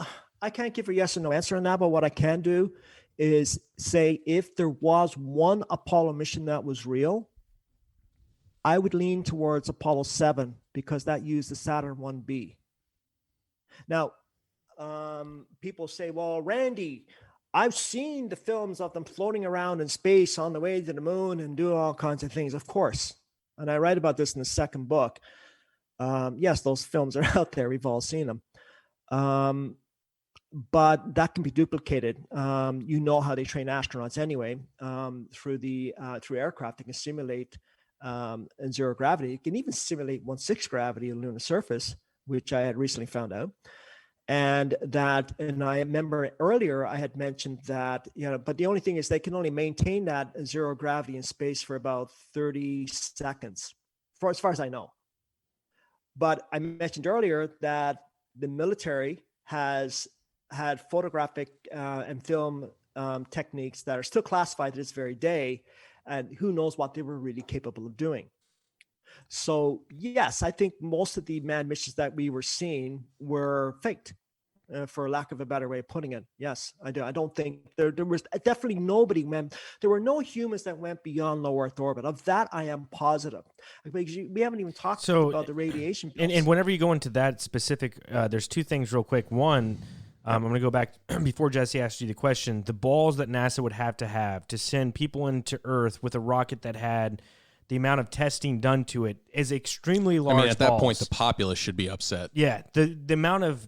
I can't give a yes or no answer on that, but what I can do is say if there was one Apollo mission that was real, I would lean towards Apollo 7 because that used the Saturn 1B. Now, people say, well, Randy, I've seen the films of them floating around in space on the way to the moon and doing all kinds of things, of course. And I write about this in the second book. Yes, those films are out there. We've all seen them. But that can be duplicated. You know how they train astronauts anyway through aircraft. They can simulate in zero gravity. It can even simulate 1/6 gravity on the lunar surface, which I had recently found out. And I remember earlier I had mentioned that, but the only thing is they can only maintain that zero gravity in space for about 30 seconds, as far as I know. But I mentioned earlier that the military has had photographic and film techniques that are still classified to this very day, and who knows what they were really capable of doing. So yes, I think most of the manned missions that we were seeing were faked, for lack of a better way of putting it. Yes, I do. I don't think there was definitely nobody there were no humans that went beyond low Earth orbit. Of that, I am positive. Because we haven't even talked about the radiation. And whenever you go into that specific, there's two things real quick. One, I'm going to go back before Jesse asked you the question. The balls that NASA would have to send people into Earth with a rocket that had the amount of testing done to it is extremely large. I mean, at that balls. point, the populace should be upset. Yeah, the amount of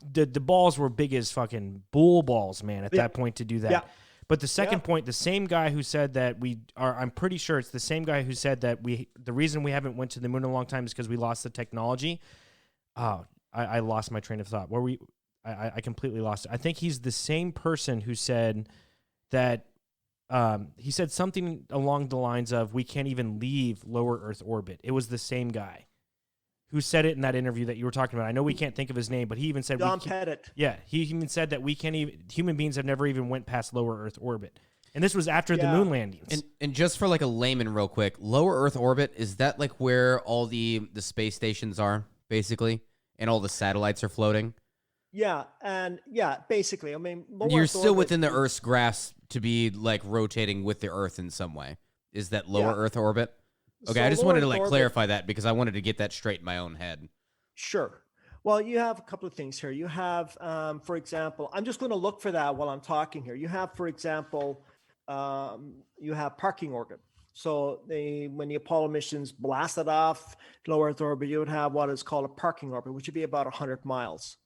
the balls were big as fucking bull balls, man. At that point to do that. Yeah. But the second point, the same guy who said that I'm pretty sure it's the same guy who said that the reason we haven't went to the moon in a long time is because we lost the technology. I lost my train of thought. I completely lost it. I think he's the same person who said that. He said something along the lines of, we can't even leave lower Earth orbit. It was the same guy who said it in that interview that you were talking about. I know we can't think of his name, but he even said... Don Pettit. Yeah, he even said that human beings have never even went past lower Earth orbit. And this was after the moon landings. And just for like a layman real quick, lower Earth orbit, is that like where all the space stations are, basically? And all the satellites are floating? Yeah, and basically, I mean... You're still within the Earth's grasp to be like rotating with the Earth in some way. Is that lower Earth orbit? Okay, so I just wanted to clarify that because I wanted to get that straight in my own head. Sure. Well, you have a couple of things here. You have, for example, I'm just going to look for that while I'm talking here. You have, for example, you have parking orbit. So when the Apollo missions blasted off low Earth orbit, you would have what is called a parking orbit, which would be about 100 miles.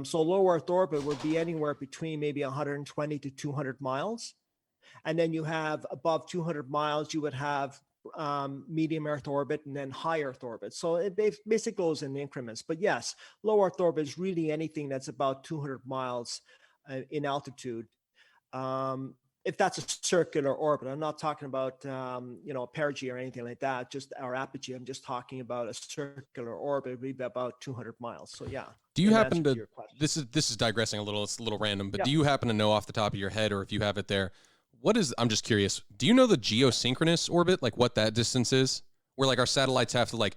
So low Earth orbit would be anywhere between maybe 120 to 200 miles. And then you have above 200 miles, you would have medium Earth orbit and then high Earth orbit. So it basically goes in increments. But yes, low Earth orbit is really anything that's about 200 miles in altitude. If that's a circular orbit, I'm not talking about perigee or anything like that, just our apogee. I'm just talking about a circular orbit. It would be about 200 miles. So yeah. Do you happen to? This is digressing a little. It's a little random, but do you happen to know off the top of your head, or if you have it there, I'm just curious. Do you know the geosynchronous orbit, like what that distance is? Where like our satellites have to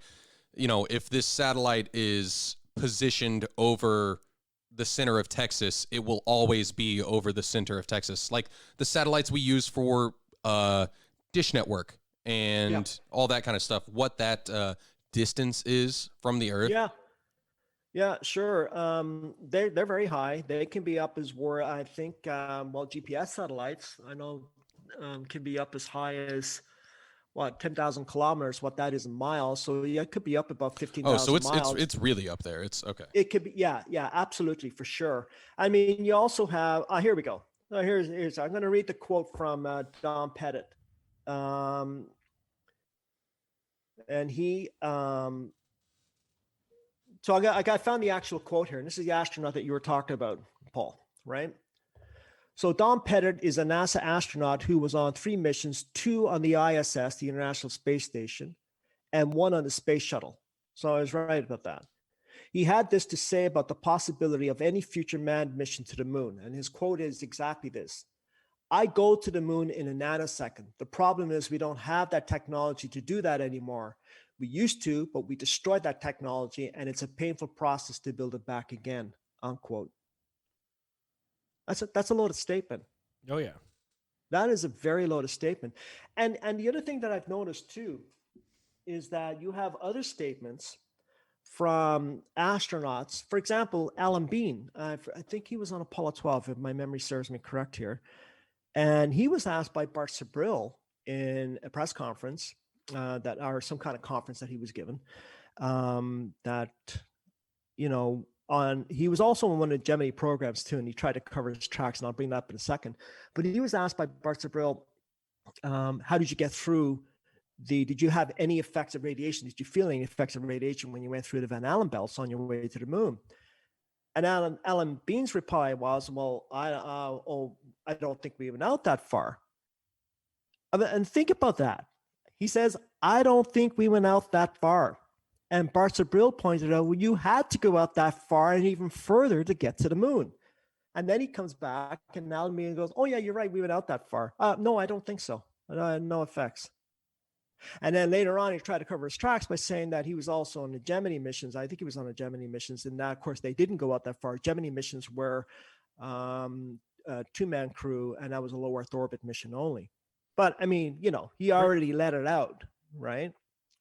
if this satellite is positioned over the center of Texas, it will always be over the center of Texas. Like the satellites we use for Dish Network and all that kind of stuff, what that distance is from the Earth? Yeah, sure. They're very high. They can be up as where I think, GPS satellites, I know, can be up as high as 10,000 kilometers, what that is in miles. So yeah, it could be up about 15,000 miles. Oh, so it's really up there. It's okay. It could be, yeah, absolutely, for sure. I mean, you also have, here we go. Here's I'm going to read the quote from Don Pettit. And he, so I found the actual quote here, and this is the astronaut that you were talking about, Paul, right? So Don Pettit is a NASA astronaut who was on 3 missions, 2 on the ISS, the International Space Station, and 1 on the space shuttle. So I was right about that. He had this to say about the possibility of any future manned mission to the moon. And his quote is exactly this. I go to the moon in a nanosecond. The problem is we don't have that technology to do that anymore. We used to, but we destroyed that technology, and it's a painful process to build it back again, unquote. That's a loaded statement. Oh yeah. That is a very loaded statement. And the other thing that I've noticed too is that you have other statements from astronauts. For example, Alan Bean, I think he was on Apollo 12, if my memory serves me correct here. And he was asked by Bart Sibrel in a press conference or some kind of conference that he was given, that, he was also on one of the Gemini programs too, and he tried to cover his tracks, and I'll bring that up in a second. But he was asked by Bart Sibrel, how did you get through did you have any effects of radiation? Did you feel any effects of radiation when you went through the Van Allen belts on your way to the moon? And Alan Bean's reply was, well, I don't think we went out that far. And think about that. He says, I don't think we went out that far. And Bart Sibrel pointed out, well, you had to go out that far and even further to get to the moon. And then he comes back and Alan Bean goes, oh yeah, you're right, we went out that far. No, I don't think so. No effects. And then later on, he tried to cover his tracks by saying that he was also on the Gemini missions. I think he was on the Gemini missions. And that, of course, they didn't go out that far. Gemini missions were a two-man crew, and that was a low Earth orbit mission only. But, I mean, he already let it out, right?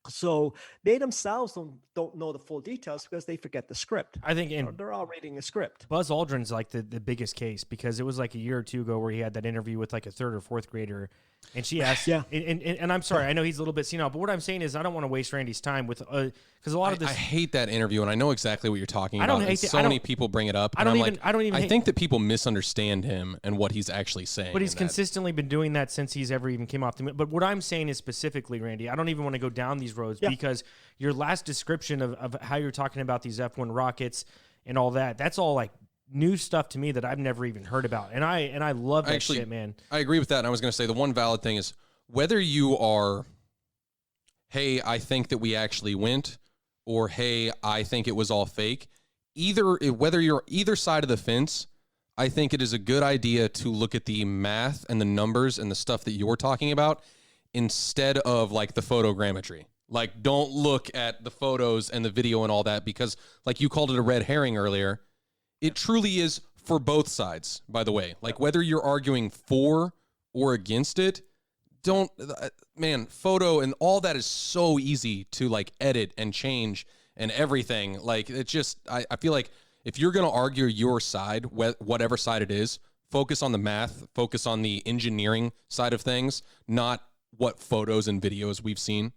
So they themselves don't know the full details because they forget the script. I think they're all reading the script. Buzz Aldrin's like the biggest case, because it was like a year or two ago where he had that interview with like a third or fourth grader, and she asked, and I'm sorry, I know he's a little bit senile, but what I'm saying is I don't want to waste Randy's time with because a lot of this. I hate that interview, and I know exactly what you're talking about. So many people bring it up. I think that people misunderstand him and what he's actually saying. But he's consistently been doing that since he's ever even came off the moon. But what I'm saying is specifically, Randy, I don't even want to go down these roads because your last description of how you're talking about these F-1 rockets and all that, that's all like new stuff to me that I've never even heard about. And I love that shit, man. I agree with that. And I was going to say the one valid thing is whether you are, hey, I think that we actually went, or hey, I think it was all fake. Whether you're either side of the fence, I think it is a good idea to look at the math and the numbers and the stuff that you're talking about instead of like the photogrammetry. Like, don't look at the photos and the video and all that, because like you called it a red herring earlier. It truly is for both sides, by the way. Like, whether you're arguing for or against it, photo and all that is so easy to like edit and change and everything. Like, it's just, I feel like if you're going to argue your side, whatever side it is, focus on the math, focus on the engineering side of things, not what photos and videos we've seen.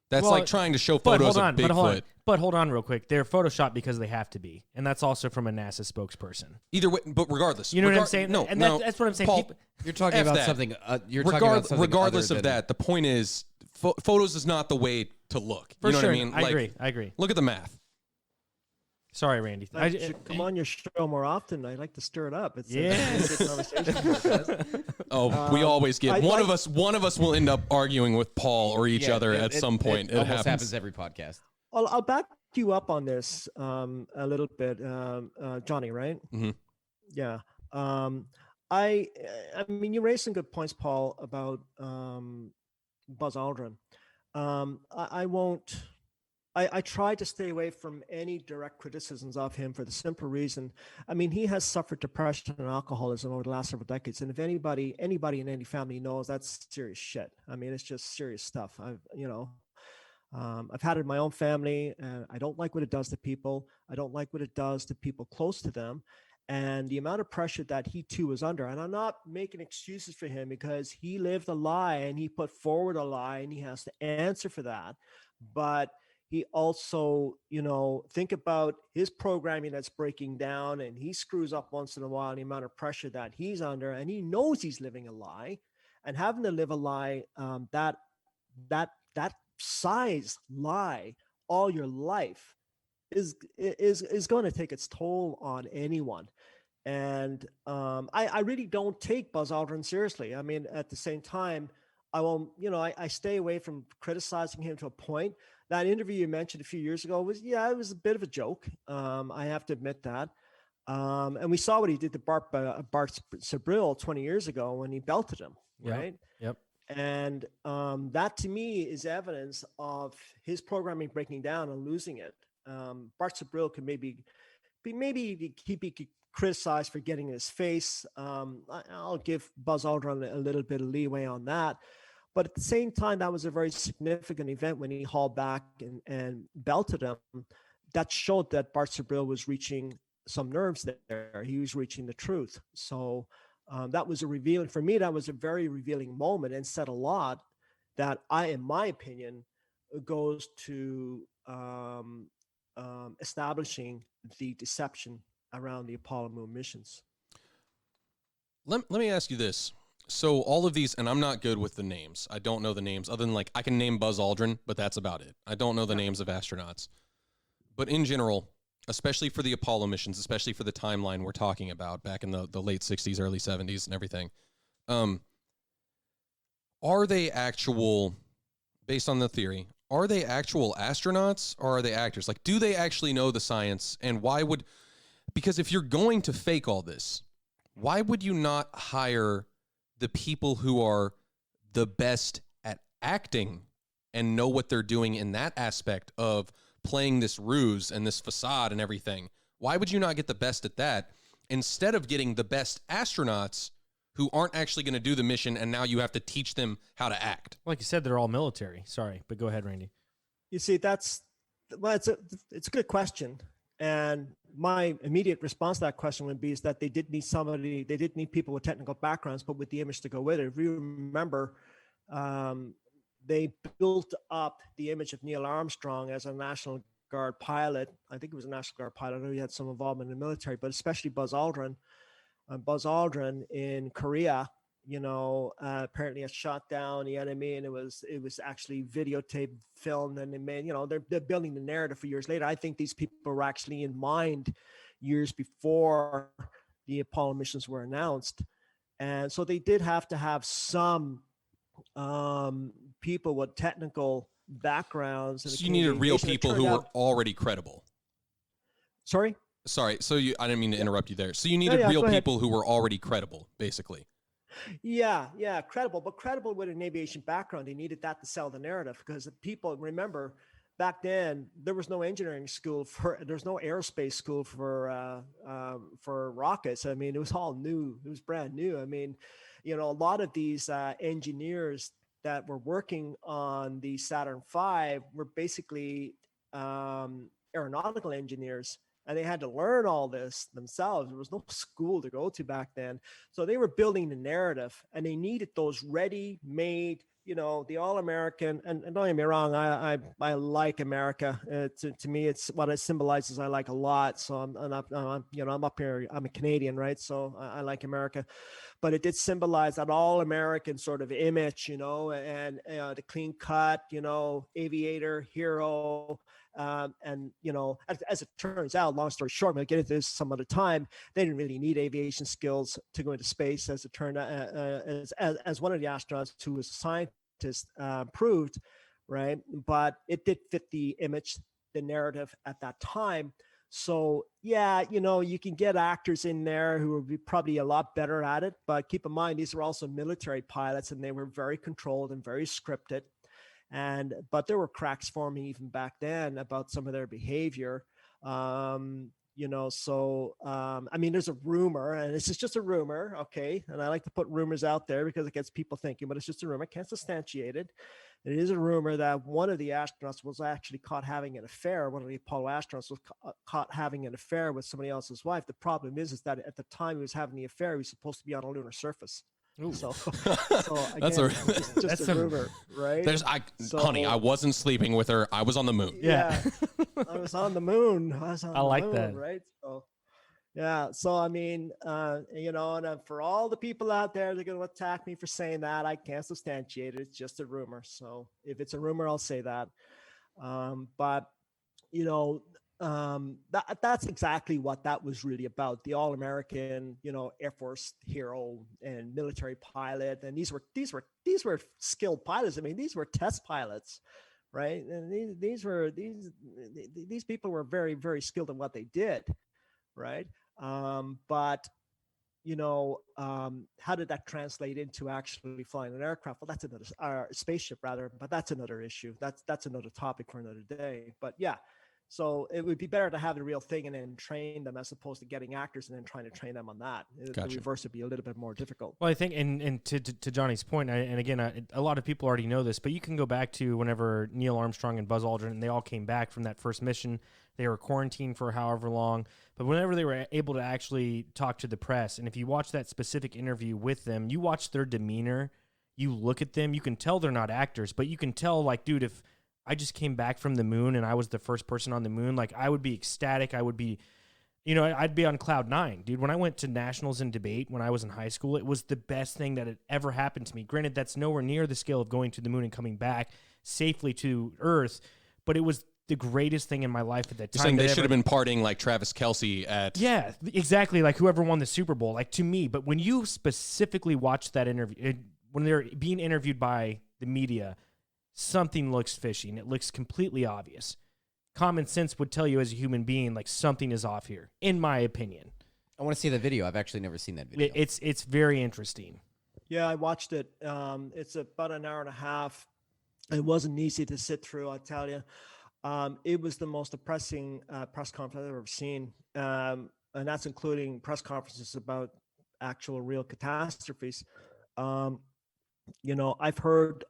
That's like trying to show photos of Bigfoot. But hold on real quick. They're Photoshopped because they have to be. And that's also from a NASA spokesperson. Either way, but regardless. You know what I'm saying? No, that's what I'm saying. Paul, you're talking about something. Regardless of that, the point is, photos is not the way to look. You know what I mean? I agree. Look at the math. Sorry, Randy. I should come on your show more often. I like to stir it up. It's a good conversation. We always get one of us will end up arguing with Paul or each other at some point. It happens every podcast. I'll back you up on this a little bit, Johnny. Right? Mm-hmm. Yeah. I mean, you raised some good points, Paul, about Buzz Aldrin. I try to stay away from any direct criticisms of him for the simple reason. I mean, he has suffered depression and alcoholism over the last several decades. And if anybody in any family knows, that's serious shit. I mean, it's just serious stuff. I've had it in my own family, and I don't like what it does to people. I don't like what it does to people close to them. And the amount of pressure that he too was under, and I'm not making excuses for him because he lived a lie and he put forward a lie and he has to answer for that. But he also, think about his programming that's breaking down, and he screws up once in a while, the amount of pressure that he's under, and he knows he's living a lie, and having to live a lie, that size lie all your life is going to take its toll on anyone. And I really don't take Buzz Aldrin seriously. I mean, at the same time, I won't, I stay away from criticizing him to a point. That interview you mentioned a few years ago it was a bit of a joke. I have to admit that. And we saw what he did to Bart Sabril 20 years ago when he belted him, right? Yep. And that to me is evidence of his programming breaking down and losing it. Bart Sabril could maybe be criticized for getting in his face. I'll give Buzz Aldrin a little bit of leeway on that. But at the same time, that was a very significant event when he hauled back and belted him. That showed that Bart Sabril was reaching some nerves there. He was reaching the truth. So that was for me, that was a very revealing moment and said a lot that in my opinion, goes to establishing the deception around the Apollo moon missions. Let me ask you this. So all of these, and I'm not good with the names. I don't know the names other than I can name Buzz Aldrin, but that's about it. I don't know the names of astronauts. But in general, especially for the Apollo missions, especially for the timeline we're talking about back in the late 60s, early 70s and everything, are they actual, based on the theory, are they actual astronauts or are they actors? Do they actually know the science? And because if you're going to fake all this, why would you not hire the people who are the best at acting and know what they're doing in that aspect of playing this ruse and this facade and everything? Why would you not get the best at that instead of getting the best astronauts who aren't actually going to do the mission, and now you have to teach them how to act? Like you said, they're all military. Sorry, but go ahead, Randy. You see, it's a good question. And my immediate response to that question would be is that they did need people with technical backgrounds, but with the image to go with it. If you remember, they built up the image of Neil Armstrong as a National Guard pilot. I think it was a National Guard pilot. I know he had some involvement in the military, but especially Buzz Aldrin. Buzz Aldrin in Korea, apparently had shot down the enemy, and it was actually videotaped, filmed, and they made, they're building the narrative for years later. I think these people were actually in mind years before the Apollo missions were announced. And so they did have to have some people with technical backgrounds. So you needed real people who were already credible. Sorry? Sorry. So I didn't mean to interrupt you there. So you needed real people who were already credible, basically. Yeah, credible, but credible with an aviation background. They needed that to sell the narrative, because people remember back then there was no engineering school there's no aerospace school for rockets. I mean, it was all new. It was brand new. I mean, a lot of these engineers that were working on the Saturn V were basically aeronautical engineers. And they had to learn all this themselves. There was no school to go to back then. So they were building the narrative, and they needed those ready-made, the all-American. And don't get me wrong, I like America. To me, it's what it symbolizes. I like a lot. So I'm up here. I'm a Canadian, right? So I like America. But it did symbolize that all-American sort of image, and the clean cut, aviator, hero. And as it turns out, long story short, we'll get into this some other time, they didn't really need aviation skills to go into space, as it turned out, as one of the astronauts who was a scientist proved, right? But it did fit the image, the narrative at that time. So yeah, you can get actors in there who would be probably a lot better at it, but keep in mind, these were also military pilots, and they were very controlled and very scripted. But there were cracks forming even back then about some of their behavior. I mean, there's a rumor, and this is just a rumor, okay? And I like to put rumors out there because it gets people thinking, but it's just a rumor. Can't substantiate it. It is a rumor that one of the astronauts was actually caught having an affair. One of the Apollo astronauts was caught having an affair with somebody else's wife. The problem is that at the time he was having the affair, he was supposed to be on a lunar surface. Ooh. So again, just a rumor, right? Honey, I wasn't sleeping with her. I was on the moon. Yeah. I was on the moon. I like that. Right. So, yeah. So, I mean, and for all the people out there, they're going to attack me for saying that. I can't substantiate it. It's just a rumor. So if it's a rumor, I'll say that. But that's exactly what that was really about. The all-American, Air Force hero and military pilot. And these were skilled pilots. I mean, these were test pilots, right? And these people were very, very skilled in what they did, right? But how did that translate into actually flying an aircraft? Well, that's another spaceship rather, but that's another issue. That's another topic for another day. But yeah, so it would be better to have the real thing and then train them as opposed to getting actors and then trying to train them on that. Gotcha. The reverse would be a little bit more difficult. Well, I think, and to Johnny's point, and again, a lot of people already know this, but you can go back to whenever Neil Armstrong and Buzz Aldrin, and they all came back from that first mission. They were quarantined for however long, but whenever they were able to actually talk to the press, and if you watch that specific interview with them, you watch their demeanor, you look at them, you can tell they're not actors, but you can tell, like, dude, if I just came back from the moon and I was the first person on the moon, like, I would be ecstatic. I would be, I'd be on cloud nine, dude. When I went to nationals and debate when I was in high school, it was the best thing that had ever happened to me. Granted, that's nowhere near the scale of going to the moon and coming back safely to Earth, but it was the greatest thing in my life at that time. You're saying they should have been partying like Travis Kelce at... Yeah, exactly, like whoever won the Super Bowl, like, to me. But when you specifically watch that interview, when they're being interviewed by the media, something looks fishy, and it looks completely obvious. Common sense would tell you as a human being, like, something is off here, in my opinion. I want to see the video. I've actually never seen that video. It's very interesting. Yeah, I watched it. It's about an hour and a half. It wasn't easy to sit through, I'll tell you. It was the most depressing press conference I've ever seen. And that's including press conferences about actual real catastrophes. I've heard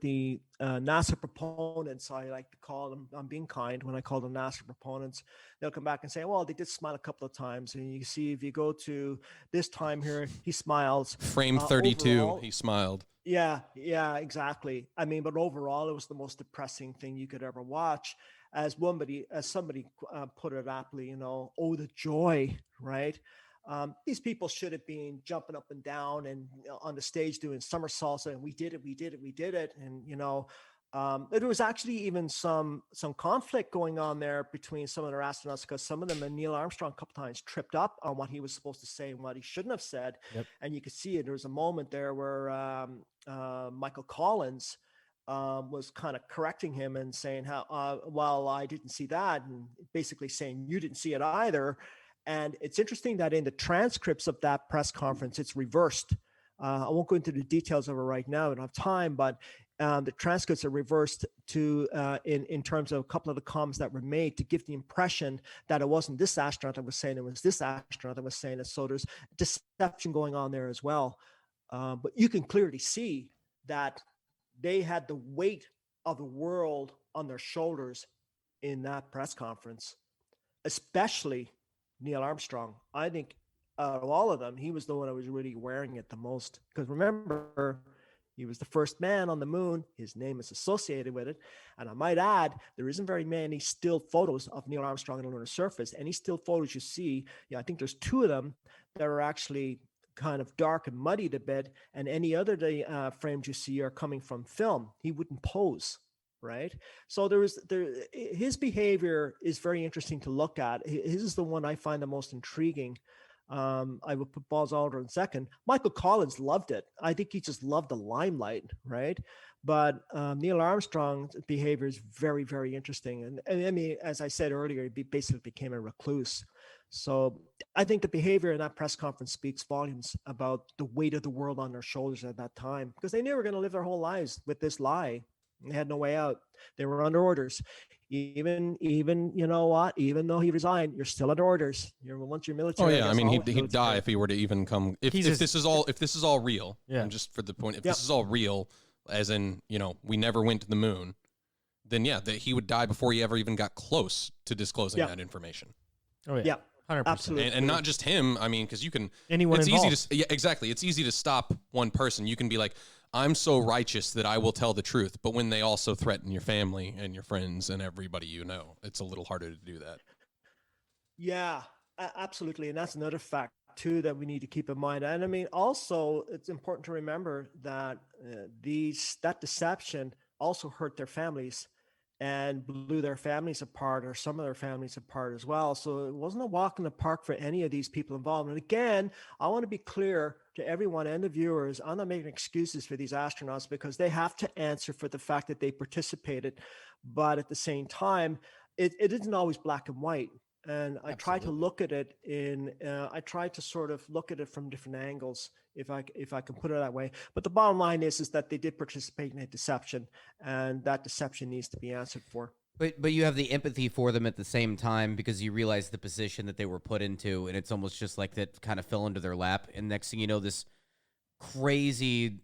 the NASA proponents, I like to call them, I'm being kind when I call them NASA proponents, they'll come back and say, well, they did smile a couple of times. And you see, if you go to this time here, he smiles. Frame 32, overall, he smiled. Yeah, exactly. I mean, but overall, it was the most depressing thing you could ever watch. As somebody put it aptly, oh, the joy, right? These people should have been jumping up and down and on the stage doing somersaults, and we did it. And, there was actually even some conflict going on there between some of their astronauts, because some of them, and Neil Armstrong a couple times, tripped up on what he was supposed to say and what he shouldn't have said. Yep. And you could see it. There was a moment there where Michael Collins was kind of correcting him and saying how, well, I didn't see that, and basically saying you didn't see it either. And it's interesting that in the transcripts of that press conference, it's reversed. I won't go into the details of it right now. I don't have time, but the transcripts are reversed to in terms of a couple of the comments that were made to give the impression that it wasn't this astronaut that was saying it was this astronaut that was saying it. So there's deception going on there as well. But you can clearly see that they had the weight of the world on their shoulders in that press conference, especially Neil Armstrong. I think out of all of them, he was the one that was really wearing it the most. Because remember, he was the first man on the moon. His name is associated with it. And I might add, there isn't very many still photos of Neil Armstrong on the lunar surface. Any still photos you see, I think there's 2 of them that are actually kind of dark and muddied a bit. And any other frames you see are coming from film. He wouldn't pose. Right. So his behavior is very interesting to look at. His is the one I find the most intriguing. I would put Buzz Aldrin second. Michael Collins loved it. I think he just loved the limelight. Right. But Neil Armstrong's behavior is very, very interesting. And I mean, as I said earlier, he basically became a recluse. So I think the behavior in that press conference speaks volumes about the weight of the world on their shoulders at that time, because they knew they were going to live their whole lives with this lie. They had no way out. They were under orders. Even you know what? Even though he resigned, you're still under orders. Once you're military. Oh yeah, I mean he'd die if he were to even come. If this is all real. Yeah. And just for the point, if this is all real, as in we never went to the moon, then yeah, that he would die before he ever even got close to disclosing that information. Oh yeah. Yeah. 100%. Absolutely. And not just him. I mean, because you can anyone it's involved. easy to exactly. It's easy to stop one person. You can be like, I'm so righteous that I will tell the truth. But when they also threaten your family and your friends and everybody it's a little harder to do that. Yeah, absolutely. And that's another fact too that we need to keep in mind. And I mean, also it's important to remember that that deception also hurt their families and blew their families apart, or some of their families apart as well. So it wasn't a walk in the park for any of these people involved. And again, I want to be clear to everyone and the viewers, I'm not making excuses for these astronauts, because they have to answer for the fact that they participated. But at the same time, it isn't always black and white. And I try to look at it I try to sort of look at it from different angles, if I can put it that way. But the bottom line is that they did participate in a deception, and that deception needs to be answered for. But you have the empathy for them at the same time because you realize the position that they were put into, and it's almost just like that kind of fell into their lap. And next thing you know, this crazy,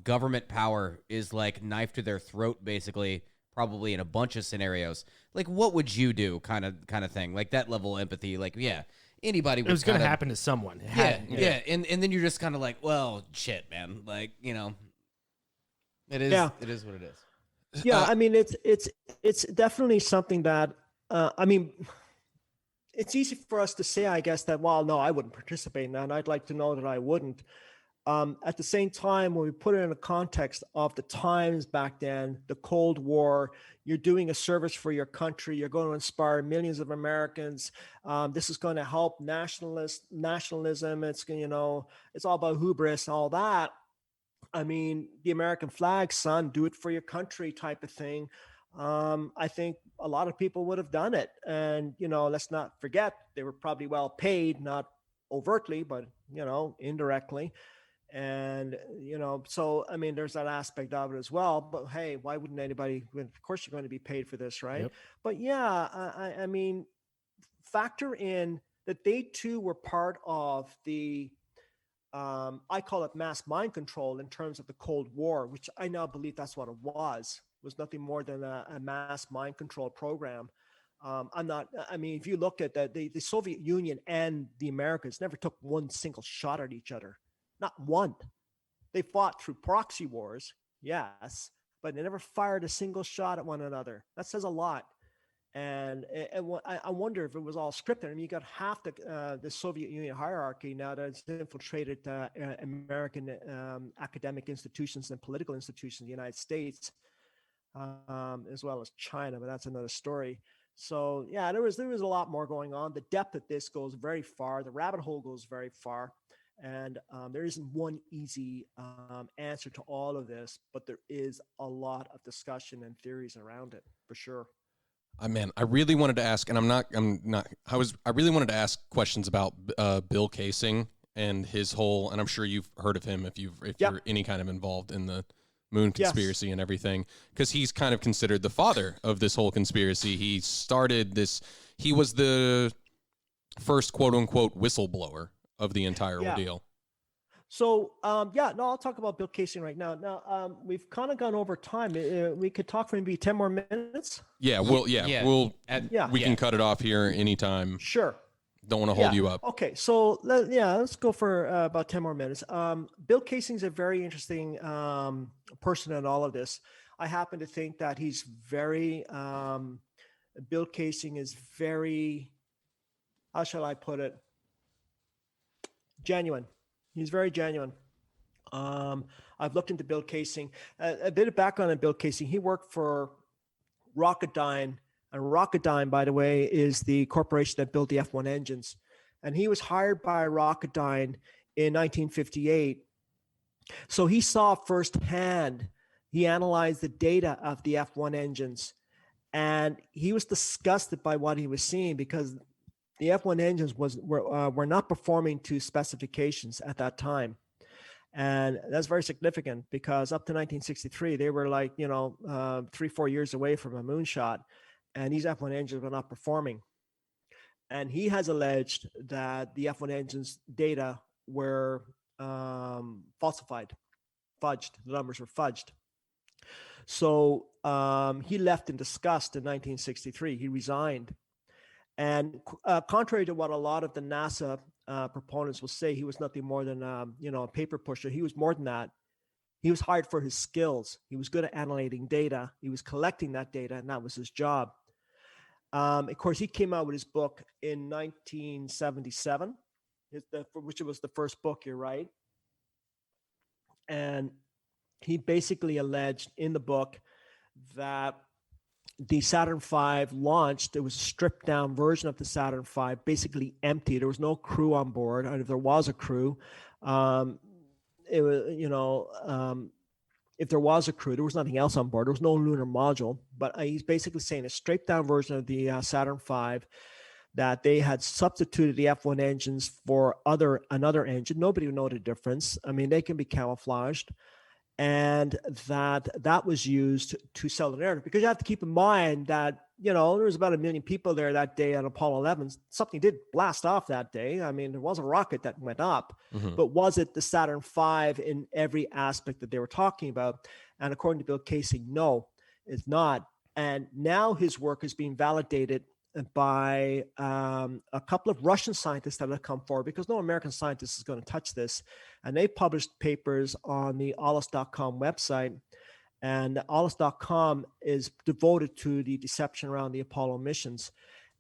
government power is like knife to their throat, basically, probably in a bunch of scenarios. Like, what would you do, kind of thing, like that level of empathy? Like, yeah, anybody. It was going to happen to someone. Yeah. And then you're just kind of like, well, shit, man. Like, it is. Yeah. It is what it is. Yeah, I mean, it's definitely something that it's easy for us to say, I guess, that, well, no, I wouldn't participate in that, and I'd like to know that I wouldn't. At the same time, when we put it in the context of the times back then, the Cold War, you're doing a service for your country, you're going to inspire millions of Americans. This is going to help nationalism. It's it's all about hubris, all that. I mean, the American flag, son, do it for your country type of thing. I think a lot of people would have done it. And, let's not forget, they were probably well paid, not overtly, but, indirectly. And, so, I mean, there's that aspect of it as well. But hey, why wouldn't anybody? Of course, you're going to be paid for this, right? Yep. But yeah, I mean, factor in that they too were part of the I call it mass mind control in terms of the Cold War, which I now believe that's what it was nothing more than a mass mind control program. If you look at that, the Soviet Union and the Americans never took one single shot at each other. Not one. They fought through proxy wars, yes, but they never fired a single shot at one another. That says a lot. And I wonder if it was all scripted. I mean, you got half the Soviet Union hierarchy now that's infiltrated American academic institutions and political institutions in the United States, as well as China, but that's another story. So yeah, there was a lot more going on. The depth of this goes very far. The rabbit hole goes very far. And there isn't one easy answer to all of this, but there is a lot of discussion and theories around it, for sure. I really wanted to ask, and I really wanted to ask questions about Bill Casing and his whole, and I'm sure you've heard of him if you're any kind of involved in the moon conspiracy and everything, because he's kind of considered the father of this whole conspiracy. He started this, he was the first quote unquote whistleblower of the entire ordeal. So, I'll talk about Bill Casing right now. Now, we've kind of gone over time. We could talk for maybe 10 more minutes. We can cut it off here anytime. Sure. Don't want to hold you up. Okay. So, let's go for about 10 more minutes. Bill Casing's a very interesting person in all of this. I happen to think that he's very, Bill Casing is very, how shall I put it? Genuine. He's very genuine. I've looked into Bill Casing. A bit of background on Bill Casing. He worked for Rocketdyne. And Rocketdyne, by the way, is the corporation that built the F-1 engines. And he was hired by Rocketdyne in 1958. So he saw firsthand, he analyzed the data of the F-1 engines. And he was disgusted by what he was seeing because the F-1 engines were not performing to specifications at that time. And that's very significant because up to 1963, they were like, 3-4 years away from a moonshot, and these F-1 engines were not performing. And he has alleged that the F-1 engines data were falsified, fudged. The numbers were fudged. So he left in disgust in 1963. He resigned. And contrary to what a lot of the NASA proponents will say, he was nothing more than a paper pusher. He was more than that. He was hired for his skills. He was good at analyzing data. He was collecting that data, and that was his job. Of course, he came out with his book in 1977, which was the first book, you're right. And he basically alleged in the book that the Saturn V launched. It was a stripped down version of the Saturn V, basically empty. There was no crew on board. And if there was a crew, it was, if there was a crew, there was nothing else on board. There was no lunar module. But he's basically saying a stripped down version of the Saturn V that they had substituted the F1 engines for another engine. Nobody would know the difference. I mean, they can be camouflaged, and that was used to sell the narrative. Because you have to keep in mind that, there was about 1 million people there that day on Apollo 11. Something did blast off that day. I mean, there was a rocket that went up, but was it the Saturn V in every aspect that they were talking about? And according to Bill Casey, no, it's not. And now his work is being validated by a couple of Russian scientists that have come forward, because no American scientist is going to touch this. And they published papers on the Ollis.com website. And Ollis.com is devoted to the deception around the Apollo missions.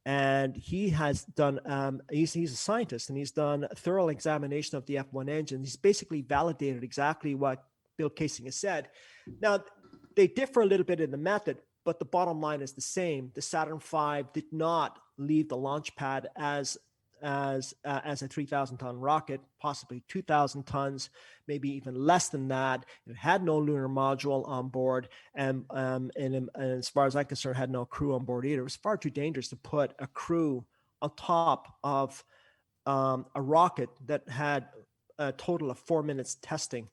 And he has done, he's a scientist, and he's done a thorough examination of the F1 engine. He's basically validated exactly what Bill Casey has said. Now, they differ a little bit in the method, but the bottom line is the same. The Saturn V did not leave the launch pad as a 3,000-ton rocket, possibly 2,000 tons, maybe even less than that. It had no lunar module on board, and as far as I'm concerned, had no crew on board either. It was far too dangerous to put a crew on top of a rocket that had a total of 4 minutes testing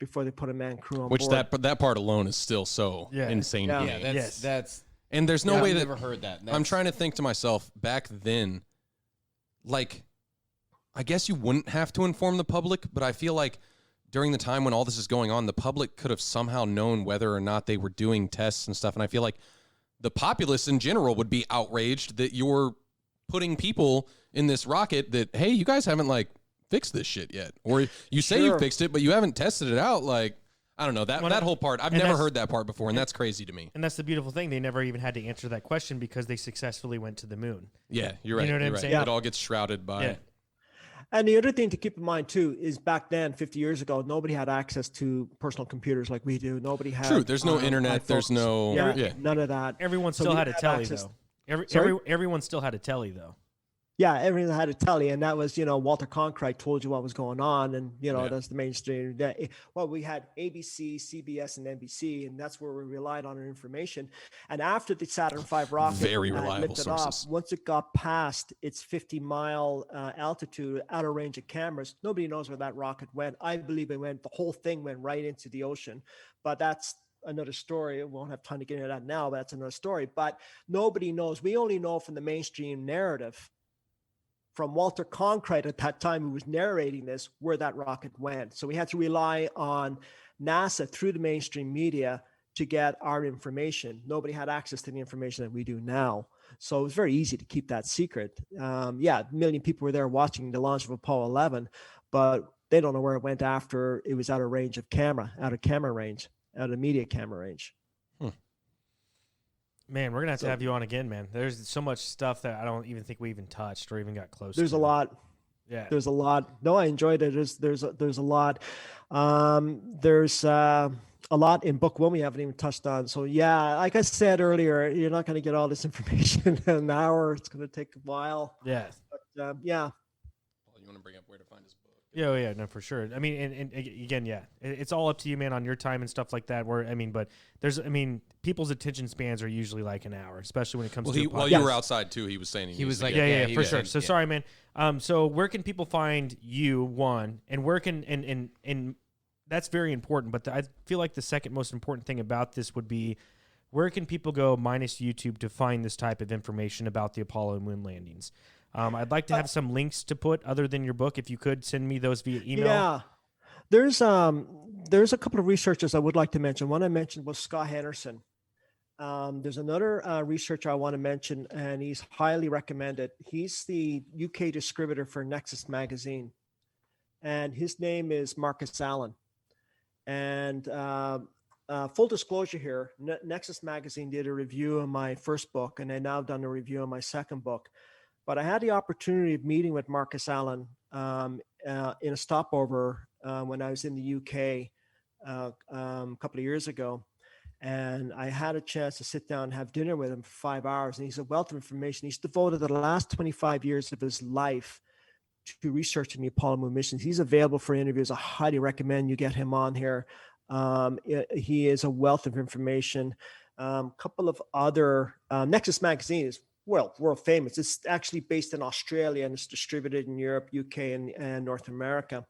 before they put a manned crew on board. Which that part alone is still so insane. Yeah, that's and there's no way that I've never heard that. I'm trying to think to myself back then, like, I guess you wouldn't have to inform the public, but I feel like during the time when all this is going on, the public could have somehow known whether or not they were doing tests and stuff. And I feel like the populace in general would be outraged that you're putting people in this rocket that, hey, you guys haven't like fixed this shit yet. Or you say you fixed it, but you haven't tested it out. Like, I don't know, that whole part. I've never heard that part before, and that's crazy to me. And that's the beautiful thing. They never even had to answer that question because they successfully went to the moon. Yeah, you're right. You know what I'm saying? Yeah. It all gets shrouded by... Yeah. And the other thing to keep in mind, too, is back then, 50 years ago, nobody had access to personal computers like we do. Nobody had... True, there's no internet, there's no... none of that. Everyone still had a telly, though. Everyone still had a telly, though. Yeah, everyone had a telly, and that was, Walter Cronkite told you what was going on, and, that's the mainstream. Well, we had ABC, CBS, and NBC, and that's where we relied on our information. And after the Saturn V rocket very reliable lifted sources. off, once it got past its 50-mile altitude, out of range of cameras, nobody knows where that rocket went. I believe the whole thing went right into the ocean, but that's another story. We won't have time to get into that now, but that's another story. But nobody knows. We only know from the mainstream narrative, from Walter Cronkite at that time, who was narrating this, where that rocket went. So we had to rely on NASA through the mainstream media to get our information. Nobody had access to the information that we do now. So it was very easy to keep that secret. 1 million people were there watching the launch of Apollo 11, but they don't know where it went after it was out of range of camera, out of media camera range. Man, we're going to have you on again, man. There's so much stuff that I don't even think we even touched or even got close to. There's a lot. Yeah. There's a lot. No, I enjoyed it. There's a lot. There's a lot in book one we haven't even touched on. So yeah, like I said earlier, you're not going to get all this information in an hour. It's going to take a while. Yeah. But yeah. Well, you want to bring up where to find his book? Yeah, no, for sure. I mean, and again, it's all up to you, man, on your time and stuff like that. But people's attention spans are usually like an hour, especially when it comes to. While you were outside too, he was saying he was like, for sure. So sorry, man. So where can people find you? One, and where can and that's very important. But I feel like the second most important thing about this would be, where can people go minus YouTube to find this type of information about the Apollo moon landings? I'd like to have some links to put other than your book. If you could send me those via email. Yeah, there's a couple of researchers I would like to mention. One I mentioned was Scott Henderson. There's another researcher I want to mention, and he's highly recommended. He's the UK distributor for Nexus magazine, and his name is Marcus Allen. And full disclosure here, Nexus magazine did a review of my first book, and they now done a review of my second book. But I had the opportunity of meeting with Marcus Allen in a stopover when I was in the UK a couple of years ago. And I had a chance to sit down and have dinner with him for 5 hours. And he's a wealth of information. He's devoted the last 25 years of his life to researching the Apollo moon missions. He's available for interviews. I highly recommend you get him on here. He is a wealth of information. Couple of other, Nexus magazine is well, world famous. It's actually based in Australia and it's distributed in Europe, UK, and North America.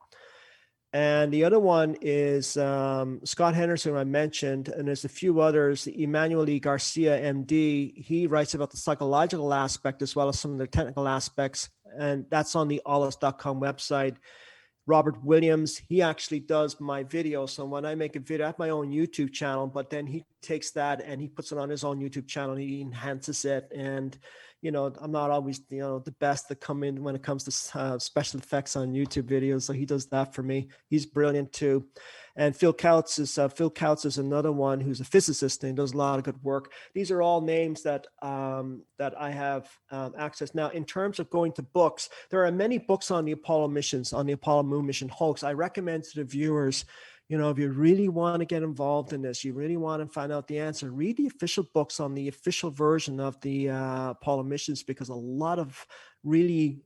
And the other one is Scott Henderson, I mentioned, and there's a few others. Emmanuel E. Garcia, MD, he writes about the psychological aspect as well as some of the technical aspects, and that's on the Ollis.com website. Robert Williams, he actually does my videos. So when I make a video, I have my own YouTube channel, but then he takes that and he puts it on his own YouTube channel. He enhances it. And, you know, I'm not always, you know, the best to come in when it comes to special effects on YouTube videos. So he does that for me. He's brilliant too. And Phil Kautz is another one who's a physicist and he does a lot of good work. These are all names that I have access. Now, in terms of going to books, there are many books on the Apollo missions, on the Apollo moon mission hoax. I recommend to the viewers, you know, if you really want to get involved in this, you really want to find out the answer, read the official books on the official version of the Apollo missions, because a lot of really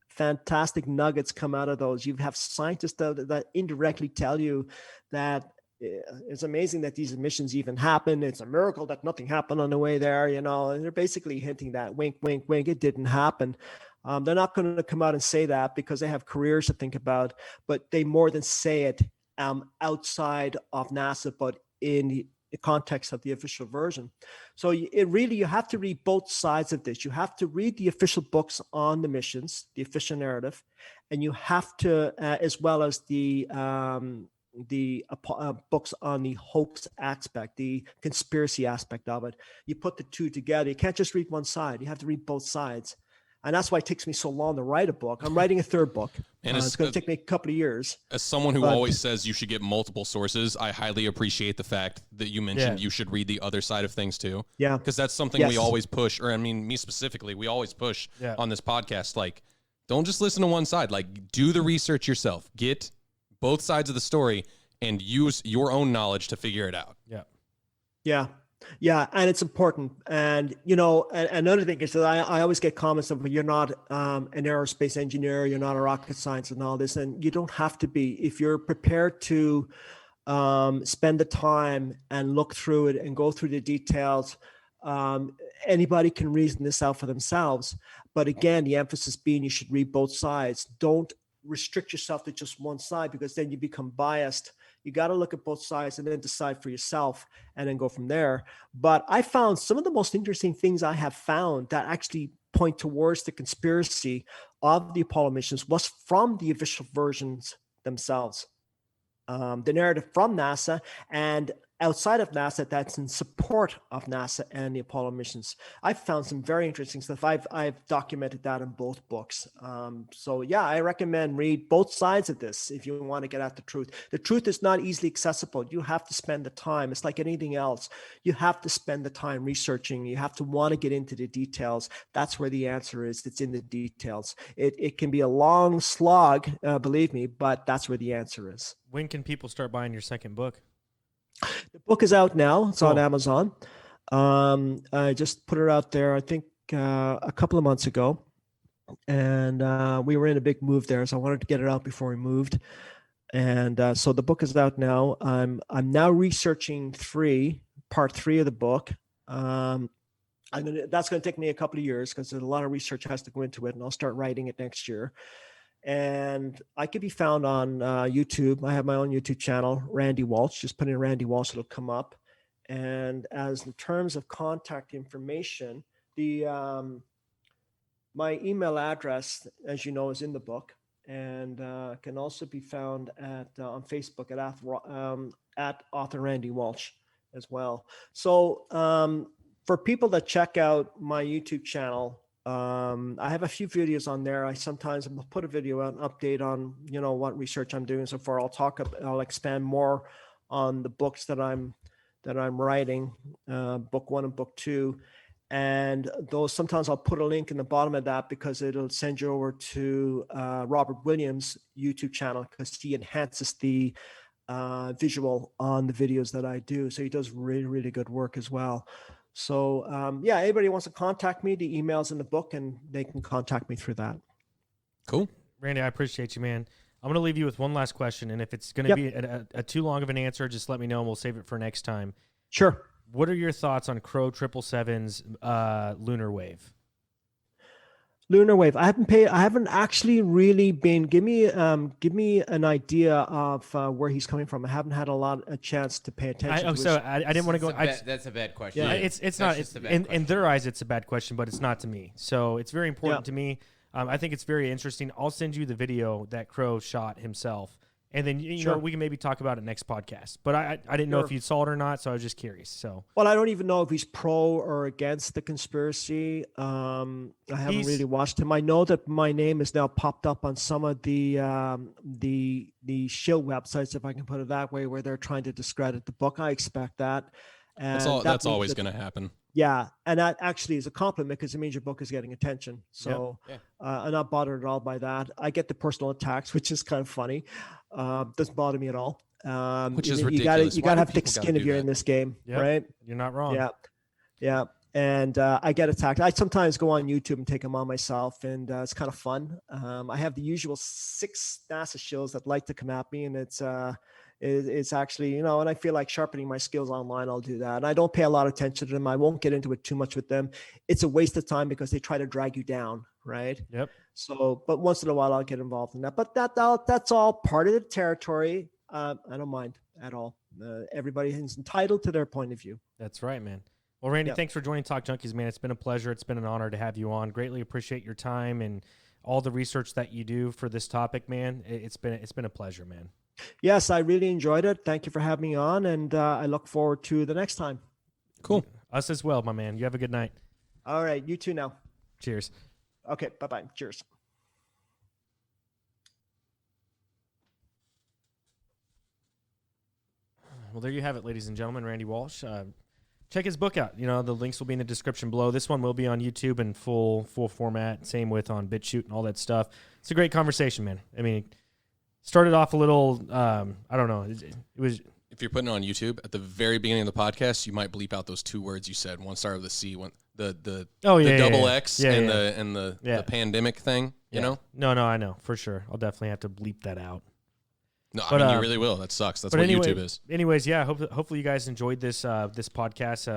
fantastic nuggets come out of those. You have scientists that indirectly tell you that it's amazing that these missions even happen. It's a miracle that nothing happened on the way there, you know, and they're basically hinting that wink, wink, wink, it didn't happen. They're not going to come out and say that because they have careers to think about, but they more than say it outside of NASA, but in the context of the official version. So you have to read both sides of this. You have to read the official books on the missions, the official narrative, and you have to, as well as the books on the hoax aspect, the conspiracy aspect of it. You put the two together. You can't just read one side. You have to read both sides. And that's why it takes me so long to write a book. I'm writing a third book. And it's going to take me a couple of years. As someone who always says you should get multiple sources, I highly appreciate the fact that you mentioned you should read the other side of things too. Yeah. Because that's something we always push, or I mean, me specifically, we always push on this podcast. Like, don't just listen to one side. Like, do the research yourself. Get both sides of the story and use your own knowledge to figure it out. Yeah. Yeah. Yeah, and it's important. And, you know, another thing is that I always get comments of, you're not an aerospace engineer, you're not a rocket scientist and all this, and you don't have to be. If you're prepared to spend the time and look through it and go through the details, anybody can reason this out for themselves. But again, the emphasis being you should read both sides. Don't restrict yourself to just one side, because then you become biased. You got to look at both sides and then decide for yourself and then go from there. But I found some of the most interesting things I have found that actually point towards the conspiracy of the Apollo missions was from the official versions themselves. The narrative from NASA and outside of NASA that's in support of NASA and the Apollo missions. I've found some very interesting stuff. I've documented that in both books. So yeah, I recommend read both sides of this if you want to get at the truth. The truth is not easily accessible. You have to spend the time. It's like anything else. You have to spend the time researching. You have to want to get into the details. That's where the answer is. It's in the details. It can be a long slog, believe me, but that's where the answer is. When can people start buying your second book? The book is out now. It's on Amazon. I just put it out there, I think, a couple of months ago. And we were in a big move there, so I wanted to get it out before we moved. And so the book is out now. I'm now researching part three of the book. That's going to take me a couple of years because a lot of research has to go into it, and I'll start writing it next year. And I could be found on YouTube. I have my own YouTube channel, Randy Walsh. Just put in Randy Walsh, it'll come up. And as in terms of contact information, my email address, as you know, is in the book, and can also be found on Facebook at Author Randy Walsh as well. So for people that check out my YouTube channel, I have a few videos on there. I sometimes put a video out, an update on, you know, what research I'm doing so far. I'll expand more on the books that I'm writing, book 1 and book 2. And those, sometimes I'll put a link in the bottom of that because it'll send you over to Robert Williams' YouTube channel, because he enhances the visual on the videos that I do. So he does really, really good work as well. So yeah, anybody wants to contact me, the email's in the book and they can contact me through that. Cool. Randy, I appreciate you, man. I'm going to leave you with one last question. And if it's going to be a too long of an answer, just let me know and we'll save it for next time. Sure. What are your thoughts on Crow 777's lunar wave? Lunar Wave. I haven't actually really been. Give me an idea of where he's coming from. I haven't had a chance to pay attention. I didn't want to go. That's a bad question. Yeah, it's not. It's, in their eyes, it's a bad question, but it's not to me. So it's very important to me. I think it's very interesting. I'll send you the video that Crow shot himself, and then you know we can maybe talk about it next podcast. But I didn't know if you saw it or not, so I was just curious. So I don't even know if he's pro or against the conspiracy. I haven't really watched him. I know that my name is now popped up on some of the shill websites, if I can put it that way, where they're trying to discredit the book. I expect that. And that's always going to happen. Yeah, and that actually is a compliment because it means your book is getting attention. So I'm not bothered at all by that. I get the personal attacks, which is kind of funny. Doesn't bother me at all. Which is ridiculous. You gotta have thick skin if you're in this game, right? You're not wrong. Yeah. And I get attacked. I sometimes go on YouTube and take them on myself, and it's kind of fun. I have the usual 6 NASA shills that like to come at me, and it's actually, you know, and I feel like sharpening my skills online, I'll do that. And I don't pay a lot of attention to them. I won't get into it too much with them. It's a waste of time because they try to drag you down, right? Yep. So, but once in a while I'll get involved in that. But that's all part of the territory. I don't mind at all. Everybody is entitled to their point of view. That's right, man. Well, Randy, thanks for joining Talk Junkies, man. It's been a pleasure. It's been an honor to have you on. Greatly appreciate your time and all the research that you do for this topic, man. It's been a pleasure, man. Yes, I really enjoyed it. Thank you for having me on, and I look forward to the next time. Cool. Us as well, my man. You have a good night. All right. You too now. Cheers. Okay. Bye-bye. Cheers. Well, there you have it, ladies and gentlemen. Randy Walsh. Check his book out. You know, the links will be in the description below. This one will be on YouTube in full format. Same with on BitChute and all that stuff. It's a great conversation, man. I mean, started off a little, I don't know. It was. If you're putting it on YouTube, at the very beginning of the podcast, you might bleep out those 2 words you said. One started with a C, one the double X and the pandemic thing. You know? No, I know for sure. I'll definitely have to bleep that out. No, I mean you really will. That sucks. That's what YouTube is. Anyways, yeah. Hopefully you guys enjoyed this podcast.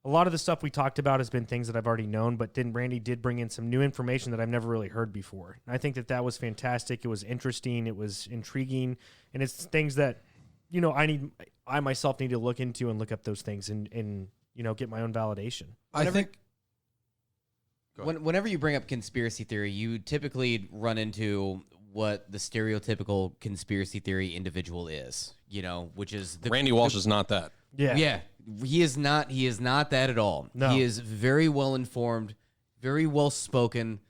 A lot of the stuff we talked about has been things that I've already known, but Randy did bring in some new information that I've never really heard before. And I think that was fantastic. It was interesting. It was intriguing, and it's things that, you know, I myself need to look into and look up those things and you know, get my own validation. Whenever you bring up conspiracy theory, you typically run into what the stereotypical conspiracy theory individual is, you know, which is Randy Walsh is not that. Yeah. He is not that at all. No. He is very well informed, very well spoken.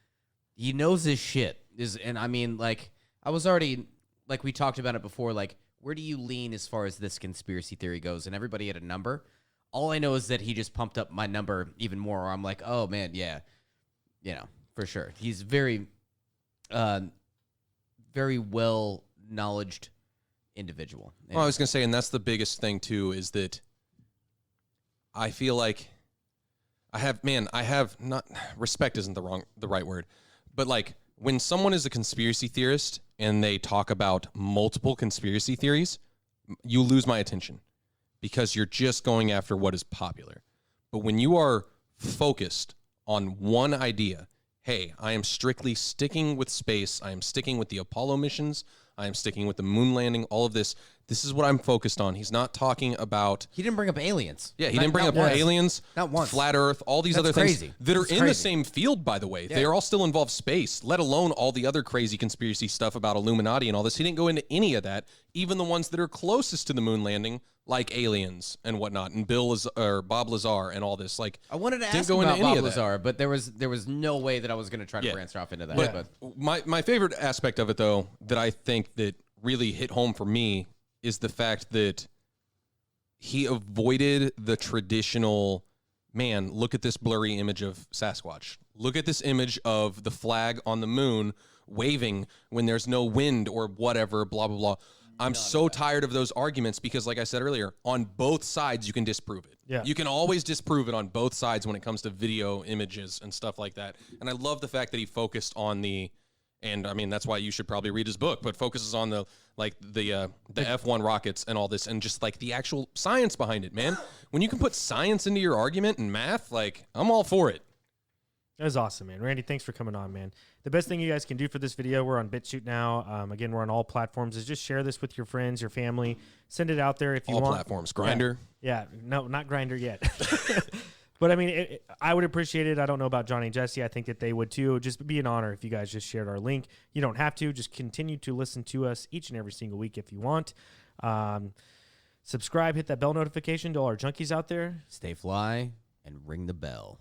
He knows his shit. And I mean, like, I was already, like, we talked about it before, like, where do you lean as far as this conspiracy theory goes? And everybody had a number. All I know is that he just pumped up my number even more. Or I'm like, oh man, yeah, you know, for sure. He's very well knowledged individual. Well, I was gonna say, and that's the biggest thing too, is that I feel like I have not respect isn't the right word, but like when someone is a conspiracy theorist and they talk about multiple conspiracy theories, you lose my attention because you're just going after what is popular. But when you are focused on one idea, hey, I am strictly sticking with space, I am sticking with the Apollo missions, I am sticking with the moon landing, all of this. This is what I'm focused on. He's not talking about... He didn't bring up aliens. Yeah, he didn't bring up aliens, not once. Flat Earth, all these other things that are in the same field, by the way. Yeah. They are all still involved space, let alone all the other crazy conspiracy stuff about Illuminati and all this. He didn't go into any of that, even the ones that are closest to the moon landing, like aliens and whatnot, and Bob Lazar and all this. Like, I wanted to ask about Bob Lazar, but there was no way that I was going to try to branch off into that. But my favorite aspect of it, though, that I think that really hit home for me is the fact that he avoided the traditional, man, look at this blurry image of Sasquatch. Look at this image of the flag on the moon waving when there's no wind or whatever, blah, blah, blah. I'm so tired of those arguments because, like I said earlier, on both sides you can disprove it. Yeah. You can always disprove it on both sides when it comes to video images and stuff like that. And I love the fact that he focused on and I mean, that's why you should probably read his book, but focuses on the F-1 rockets and all this and just like the actual science behind it, man. When you can put science into your argument and math, like, I'm all for it. That was awesome, man. Randy, thanks for coming on, man. The best thing you guys can do for this video, we're on BitChute now. Again, we're on all platforms, is just share this with your friends, your family. Send it out there if you All want. platforms. Grindr. Yeah. No, not Grindr yet. But, I mean, I would appreciate it. I don't know about Johnny and Jesse. I think that they would, too. Just be an honor if you guys just shared our link. You don't have to. Just continue to listen to us each and every single week if you want. Subscribe, hit that bell notification to all our junkies out there. Stay fly and ring the bell.